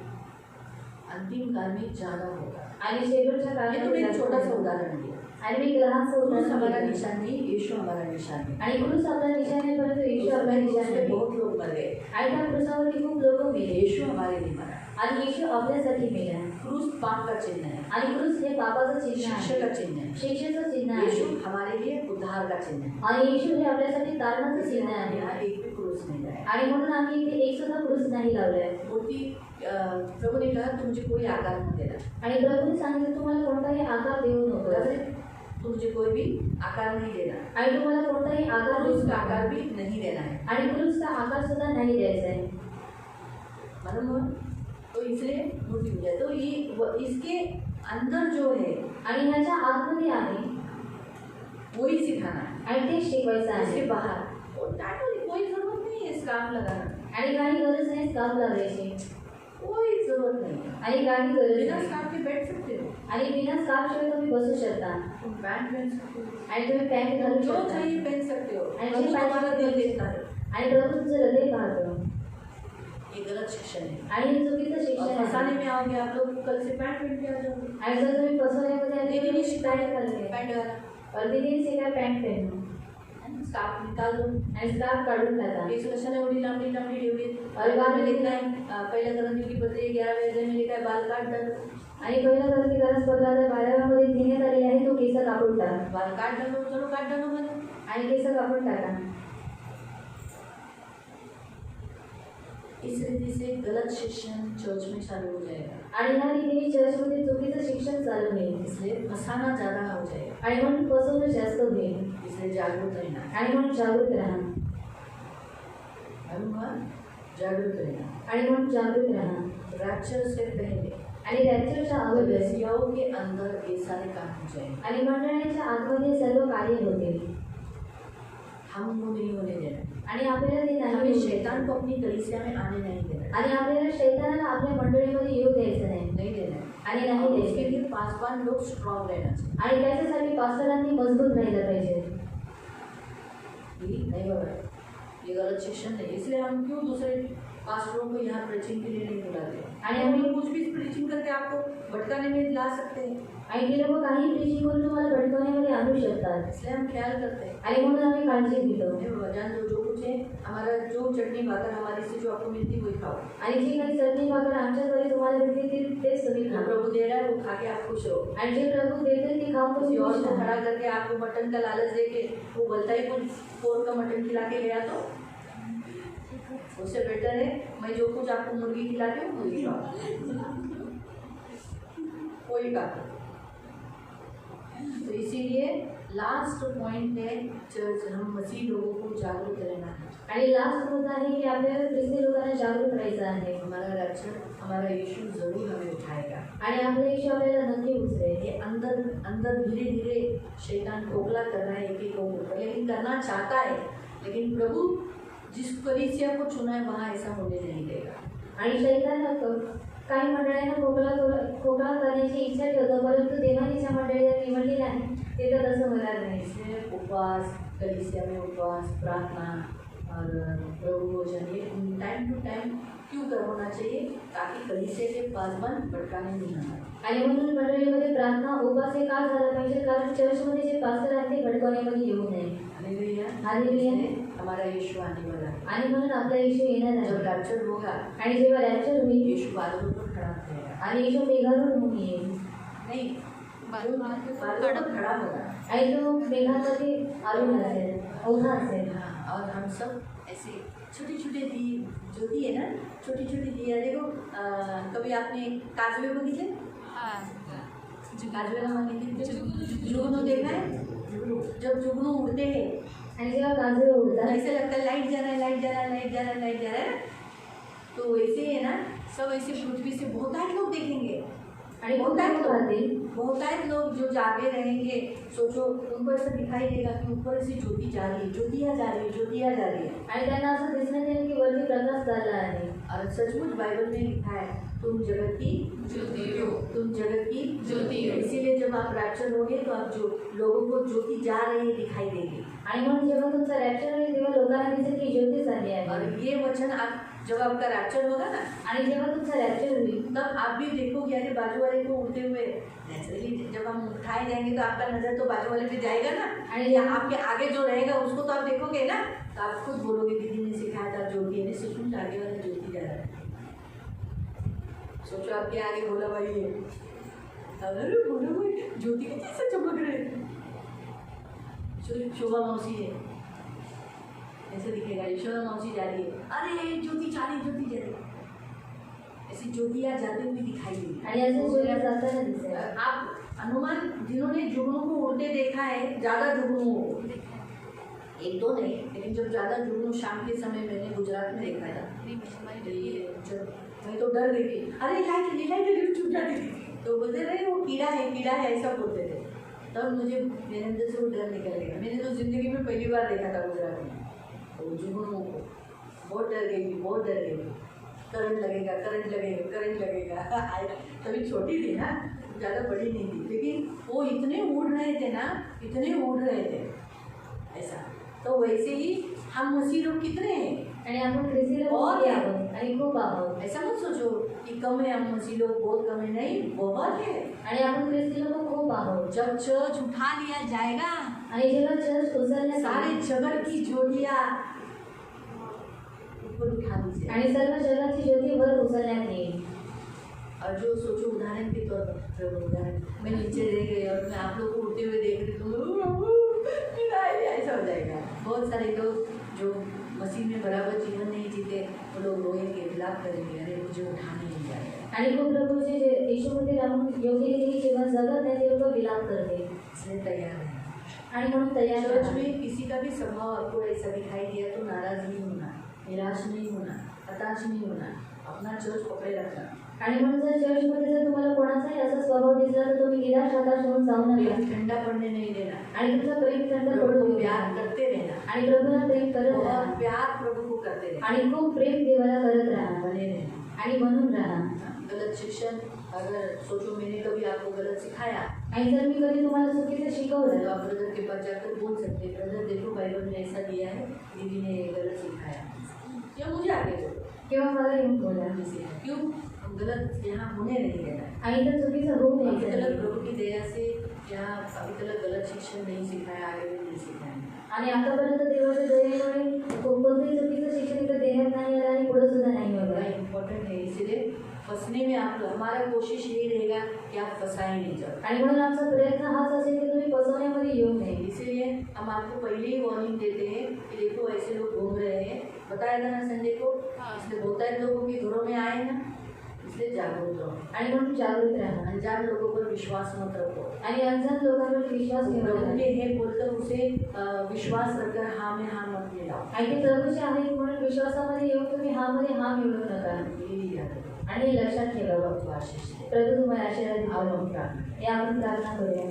अंतिम काल में ज़्यादा होगा। आणि शेवटच्या ये तो एक छोटा सा काळात उदाहरण दिया। आणि मी लहानसं क्रूस उदाहरण हमारा दिलं. निशान नहीं, यीशु हमारा निशान है। आणि क्रूस आपला निशाण आहे परंतु येशू आपला निशाण उसमें आहे. बहुत लोग मर गए, आणि त्या क्रूसावरती खूप लोक मेले यीशु हमारे लिए मरा। आणि येशू आपल्यासाठी मेला. क्रूस पाप का चिन्ह है, आणि क्रूस हे पापाचं चिन्ह शिक्षा आहे. का चिन्ह है। शिक्षेचं चिन्ह यीशु आहे. हमारे लिए उद्धार का चिन्ह है। आणि येशू हे आपल्यासाठी तारणाचं चिन्ह आहे. यहाँ एक भी क्रूस नहीं है। आणि म्हणून आम्ही इथे एक सुद्धा क्रूस नाही लावलाय. मूर्ति, प्रभु ने कहा तुम मुझे कोई आकार मत देना, आणि प्रभूने सांगितलं तुम्हाला कोणताही आकार देऊ नको. तुम मुझे कोई भी आकार नहीं देना, आणि तुम्हाला कोणताही आकार देऊ क्रूस का नका. आकार भी नहीं देना है। आणि क्रूसचा आकार सुद्धा नाही द्यायचा आहे. मालूम हुआ? तो इसलिए मूर्ति पूजा, तो ये इसके अंदर जो है आणि ह्याच्या आतमध्ये आहे वही सिखाना है। आणि ते शिकवायचं इसके आहे. बाहर और टाटो कोई जरूरत नहीं है स्कार्फ लगाना, आणि काही गरज नाही स्कार्फ लावायची. कोई जरूरत नहीं है। आणि काही गरज बिना नाही. स्कार्फ के बैठ सकते हो, आणि बिना स्कार्फ शिवाय तुम्ही बसू शकता. तुम पैंट पहन सकते हो, आणि तुम्ही पॅन्ट घालू जो शकता. चाहिए पहन सकते हो। आणि प्रभु जे पाहिजे हमारा ते दिल घालू देखता है। शकता. आणि प्रभू तुमचं हृदय पाहतो. ये गलत शिक्षण है। आणि हे चुकीचं और शिक्षण फंसाने आहे. में आओगे आप लोग, कल से पैंट पहन के आ जाओगे। आणि जर तुम्ही फसवण्यामध्ये आले तर तुम्ही पॅन्ट घालते. पैंट वाला और दीदीने शिकाय पॅन्ट पहनू स्कार्फ निकाल दो। आणि स्कार्फ काढून टाका. एक लक्षण एवढी लांबी लांबी ठेवली और बाद में लिखना है पहिल्या ग्रंथी की पत्र 11 अध्याय में लिखा है बाल काट डालो। आणि पहिला ग्रंथी पत्रात 12मध्ये देण्यात आलेले आहे तो केस कापून टाका. बाल काट डालो, चलो काट डालो मैंने। आणि केस कापून टाका. इस रीति से गलत शिक्षण चर्च में चालू हो जाएगा। आणि ह्या रीतीने चर्चमध्ये चुकीचं शिक्षण चालू होईल. इसलिए फंसाना ज़्यादा हो जाएगा, आणि म्हणून फसवणूक जास्त होईल. इसलिए जागरूक रहना है। आणि म्हणून जागरूक राहा. जागरूक रहना। आणि म्हणून जागरूक राहा. रैप्चर से पहले आणि रॅप्चरच्या अगोदर कलीसियाओं के अंदर ये सारे काम हो जाएंगे। आणि मंडळाच्या आतमध्ये सर्व कार्य होतील. हम वो नहीं होने देना। आणि आपल्याला ते नाही हमें होऊ शैतान द्यायचं. को अपनी कलीसिया में आने नहीं देना, आणि आपल्याला शैतानाला आपल्या मंडळीमध्ये येऊ द्यायचं नाही. नहीं देना। आणि नाही और द्यायचं. उसके लिए पासवान लोग स्ट्रॉन्ग रहना चाहिए। आणि त्याच्यासाठी पास्टरांनी मजबूत राहिलं पाहिजे. नहीं बाबा, ये गलत शिक्षण नहीं, इसलिए हम क्यों दूसरे पास्टरों को यहाँ प्रीचिंग के लिए नहीं बुलाते। आणि हम आम्ही लोग कुछ भी प्रीचिंग करके आपको भटकाने में ला सकते हैं, आणि ते लोक काही प्रीचिंग करून तुम्हाला भटकवण्यामध्ये आणू शकतात इसलिए हम ख्याल करते हैं। आणि म्हणून आम्ही काळजी घेतो नहीं बाबा, जान दो, जो कुछ है हमारा, जो चटनी भाकर हमारी से जो आपको मिलती वही खाओ। आणि जी काही चटणी भाकर आमच्याद्वारे तुम्हाला भेटते तेच तुम्ही जो खा प्रभु दे रहा है वो खा के आप खुश रहो। आणि जे प्रभू देते ते खाऊन किसी तुम्ही और खुश को राहा. खड़ा करके आपको मटन का लालच दे के वो बोलता ही कुछ पोर का मटन खिला के गया, तो उससे बेटर है मैं जो कुछ आपको मुर्गी खिलाती हूँ वही खाओ, कोई का। तो इसीलिए लास्ट पॉइंट है चर्च, हम मसीह लोगों को जागरूक रहना है। आणि लास्ट मुद्दा आहे की आपल्याला ख्रिस्ती लोकांना जागरूक राहायचं आहे हमारा रक्षण, हमारा यीशु जरूर हमें उठाएगा। आणि आपला यीशु आपल्याला नक्की उचलेल. ये अंदर अंदर धीरे धीरे शैतान खोखला कर रहा है एक एक लोगों को, लेकिन करना चाहता है, लेकिन प्रभु जिस कलीसिया को चुना है वहाँ ऐसा होने नहीं देगा। आणि शैतान काही मंडळांना खोकला करण्याची इच्छा ठेवतो, परंतु देवाने ज्या मंडळीला निवडलेलं आहे ते तर तसं होणार नाही. इसलिए उपवास, कलीसिया में उपवास, प्रार्थना और प्रभु भोजन ये टाइम टू टाइम क्यों करना चाहिए, ताकि कलीसिया के पासवान भटकाने नहीं आना। आणि म्हणून मंडळीमध्ये प्रार्थना उपवास हे का झाला पाहिजे, कारण चर्चमध्ये जे पास्टर आहेत ते भटकवण्यामध्ये येऊ नये. Hallelujah, hallelujah. हमारा यीशु आने वाला है। आणि म्हणून आपला येशू येणार जब आहे. रैप्चर होगा, आणि जेव्हा रॅप्चर होईल यीशु बादलों पर खड़ा रहेगा, आणि येशू मेघावर होऊन येईल नहीं बादलों पर खड़ा होगा। आणि तो मेघामध्ये आरून असेल, उभा असेल. हाँ, और हम सब ऐसे छोटे छोटे दिए, ज्योति है ना, छोटी छोटी दिया। देखो कभी आपने काजवे बघितले? काजवेला मागितले जुगनू देखा है? जब जुगनू उड़ते हैं आणि जेव्हा काजवे उडतात ऐसे लगता है लाइट जा रहा है, लाइट जा रहा है, लाइट जा रहा है, लाइट जा रहा है, तो वैसे है ना, सब ऐसे पृथ्वी से बहुतायत लोग देखेंगे, आणि बहुतायत लोक राहतील. बहुतायत लोग जो जागे रहेंगे, सोचो उनको ऐसा दिखाई देगा कि ऊपर से ज्योति जा रही है, ज्योतियाँ जा रही है, ज्योतियाँ जा रही है। आणि त्यांना असं दिसण्यात येईल की वरती प्रकाश चालला आहे. और सचमुच बाइबल में लिखा है, तुम जगत की ज्योति हो, तुम जगत की ज्योति हो। इसीलिए जब आप रैप्चर होगे तो आप जो लोगों को ज्योति जा रही है दिखाई देगी। आणि म्हणून जेव्हा तुमचा रॅप्चर होईल तेव्हा लोकांना दिसेल की ज्योती चालली आहे. और ये वचन आप जब आपका रैप्चर होगा ना, आणि जेव्हा तुमचा रॅप्चर होईल तब आप भी देखोगे अरे बाजू वाले को उड़ते हुए। नेचुरली जब हम उठाए जाएंगे तो आपका नजर तो बाजू वाले पे जाएगा ना, आणि या आपके आगे जो रहेगा उसको तो आप देखोगे ना, तो आप खुद बोलोगे दीदी ने सिखाया था ज्योति है, सचमुच आगे वाला ज्योति जा रहा है। सोचो आपके आगे भोला भाई है, अरे भोला भाई ज्योति के जैसे चमक रहे हैं, शोभा मौसी है, ऐसे दिखेगा यशोदा मौसी जा रही है, अरे ज्योति जा रही, ज्योति जा रही, ऐसी ज्योतियाँ जाते हुए दिखाई देगी। आणि असं सूर्य जाताना दिसेल. आप अनुमान, जिन्होंने जुगनू को उड़ते देखा है, ज़्यादा जुगनू, एक दो नहीं, लेकिन जब ज़्यादा जुगनू शाम के समय मैंने गुजरात में देखा था, ये जब मैं तो डर गई थी, अरे लाइट छूट जाती थी, तो बोलते रहे वो कीड़ा है ऐसा बोलते थे। तब मुझे मेरे अंदर से वो डर निकल गया। मैंने तो ज़िंदगी में पहली बार देखा था गुजरात में तो जुगनू को, बहुत डर गई थी, बहुत डर गई थी। करंट लगेगा तभी छोटी थी ना, ज़्यादा बड़ी नहीं थी, लेकिन वो इतने उड़ रहे थे ना, इतने उड़ रहे थे ऐसा। तो वैसे ही हम मसीह लोग कितने हैं, आणि आपण ख्रिस्ती लोक बहुत किती आहे. आहोत आणि खूप आहोत. ऐसा मत सोचो कि कम है हम मसीह लोग, बहुत कम है, नहीं बहुत है। आणि आपण ख्रिस्ती लोक खूप आहोत. जब चर्च उठा लिया जाएगा, आणि जेव्हा चर्च उचलण्यात सारे येईल जगत की ज्योतियाँ ऊपर उठा दी जाए। आणि सर्व जगाची ज्योती वर उचलण्यात येईल. और जो सोचो उदाहरण के तौर पर, उदाहरण मैं नीचे रह गई और मैं आप लोग को उड़ते हुए देख रही हूँ, ऐसा हो जाएगा। बहुत सारे लोग जो मसीह में बराबर जीवन नहीं जीते, वो लोग रोएंगे, विलाप करेंगे, अरे मुझे उठाने नहीं जाएगा। आणि खूप लोक जे येशूमध्ये राहून योग्य रीतीने जीवन जगत नाही ते लोक विलाप करते. इसलिए तैयार है। आणि म्हणून तयार चर्च राहा. में किसी का भी स्वभाव आपको ऐसा दिखाई दिया तो नाराज नहीं होना, निराश नहीं होना, हताश नहीं होना, अपना चर्च पकड़े रखना। आणि म्हणून जर चर्चमध्ये जर तुम्हाला कोणाचाही असा स्वभाव दिसला तर तुम्ही निराश हताश होऊन जाऊ नका. प्रेम ठंडा पड़ने नहीं देना, आणि तुमचा प्रेम थंड प्रभु पडू को देऊ प्यार नका. करते रहना, आणि प्रभूला प्रेम करत बहुत राहा. प्यार प्रभु को करते रहना, आणि खूप प्रेम देवाला करत राहा बने रहना। आणि बनून राहा. गलत शिक्षण अगर सोचो मैंने कभी आपको गलत सिखाया आणि जर मी कधी तुम्हाला चुकीचं तो शिकवलं आप ब्रदर के पास जाकर बोल सकते हैं, ब्रदर देखो बाइबल में ऐसा दिया है, दीदी ने ये गलत सिखाया, या मुझे आगे बोलो किंवा मला येऊन बोला क्यों हम गलत यहाँ होने नहीं देना है। आणि तर चुकीचं होऊ अभी नये तक प्रभु की दया से यहाँ अभी तक गलत शिक्षण नहीं सिखाया, आगे भी नहीं सिखाया। आणि आतापर्यंत देवाच्या दयेमुळे कोणतंही चुकीचं शिक्षण इथं देण्यात नाही आलं आणि पुढे सुद्धा नाही बड़ा होणार. इम्पोर्टेंट है, इसलिए फंसने में आप हमारा कोशिश यही रहेगा कि आप फंसाए नहीं जाओ। आणि म्हणून आमचा प्रयत्न हाच असेल की तुम्ही फसवण्यामध्ये येऊ नये. इसीलिए हम आपको पहले ही वार्निंग देते हैं कि देखो ऐसे लोग घूम रहे हैं, बताया था ना संडे को, इसलिए बहुतायत लोगों के घरों में आए ना, इसलिए जागरूक रहो आणि म्हणून जागृत राहा अनजान लोगों पर विश्वास मत रखो। आणि अनजान लोकांवर विश्वास ठेवा प्रभु नका. के है बोलकर उसे विश्वास रखकर हाँ में हाँ मत मिलाओ। आणि ते प्रभूचे आहेत म्हणून विश्वासामध्ये येऊन तुम्ही हा मध्ये हा मिळवू नका. यही याद रखो। आणि हे लक्षात ठेवा. तो आशीष दे। प्रभू तुम्हाला आशीर्वाद आओ द्यावा. हम प्रार्थना हे आपण प्रार्थना करूया.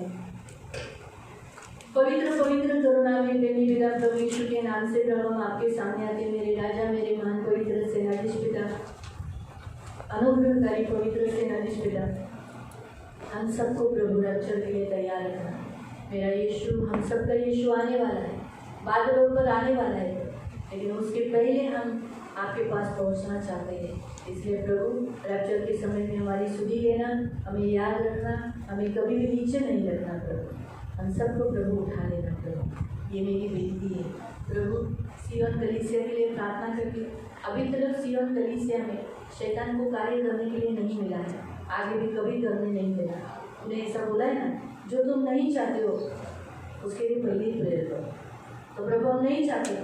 पवित्र पवित्र करुणा में प्रेमी पिता प्रभु यीशु के नाम से प्रभु हम आपके सामने आते, मेरे राजा मेरे महान पवित्र सेनाधीश पिता, अनुग्रहकारी पवित्र सेनाधीश पिता, हम सबको प्रभु रक्षण के लिए तैयार रखना। मेरा यीशु, हम सबका यीशु आने वाला है, बादलों पर आने वाला है, लेकिन उसके पहले हम आपके पास पहुंचना चाहते हैं। इसलिए प्रभु रैप्चर के समय में हमारी सुधि लेना, हमें याद रखना, हमें कभी भी नीचे नहीं रखना प्रभु, हम सबको प्रभु उठा लेना प्रभु, ये मेरी विनती है प्रभु। सिय्योन कलीसिया के लिए प्रार्थना करके अभी तक सिय्योन कलीसिया में शैतान को कार्य करने के लिए नहीं मिला है, आगे भी कभी करने नहीं देना। उन्हें ऐसा बोला है ना, जो तुम नहीं चाहते हो उसके लिए पहले ही प्रेयर करो। तो प्रभु हम नहीं चाहते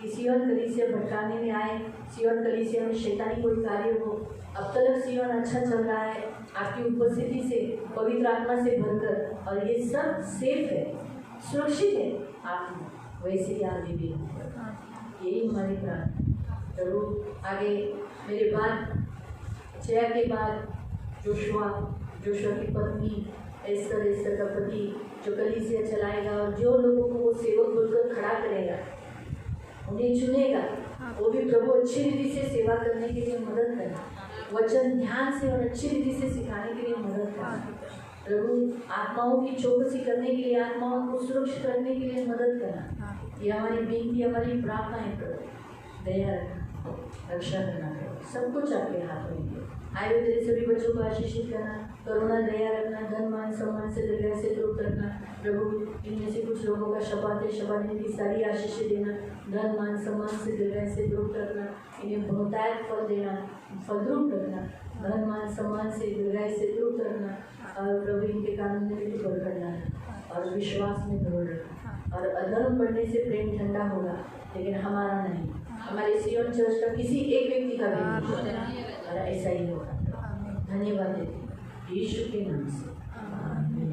कि सिय्योन कलीसिया भटकाने में आए, सिय्योन कलीसिया में शैतानी कोई कार्य हो। अब तक सिय्योन अच्छा चल रहा है आपकी उपस्थिति से, पवित्र आत्मा से भरकर, और ये सब सेफ है, सुरक्षित है, आप वैसे ही आगे भी यही हमारी प्रार्थना। प्रभु आगे मेरे बाद जया के बाद जोशुआ की पत्नी एस्तर का पति जो कलीसिया चलाएगा, और जो लोगों को वो सेवक बोलकर खड़ा करेगा, उन्हें चुनेगा, वो भी प्रभु अच्छी रीति से सेवा करने के लिए मदद करना, वचन ध्यान से और अच्छी रीति से सिखाने के लिए मदद करना। प्रभु आत्माओं की चौकसी करने के लिए, आत्माओं को सुरक्षित रखने के लिए मदद करना। ये हमारी विनती, हमारी प्रार्थना है प्रभु। दया रखना, रक्षा करना प्रभु, सब कुछ आपके हाथ में है। आए हुए तेरे सभी बच्चों को आशीषित करना, करुणा दया रखना, धन मान सम्मान से दीर्घायु से तृप्त रखना प्रभु। इनमें से कुछ लोगों का शपाते शबाने की सारी आशीषें देना, धन मान सम्मान से दीर्घायु से तृप्त रखना, इन्हें बहुतायत फल देना, फलद्रुप रखना, धन मान सम्मान से दीर्घायु से तृप्त रखना, और प्रभु इनके कानून में भी बढ़ करना और विश्वास में दृढ़ रखना। और अधर्म बढ़ने से प्रेम ठंडा होगा, लेकिन हमारा नहीं, हमारे सिय्योन चर्च का किसी एक व्यक्ति का भी नहीं, और ऐसा ही होगा। धन्यवाद देते यीशु के नाम से, आमीन।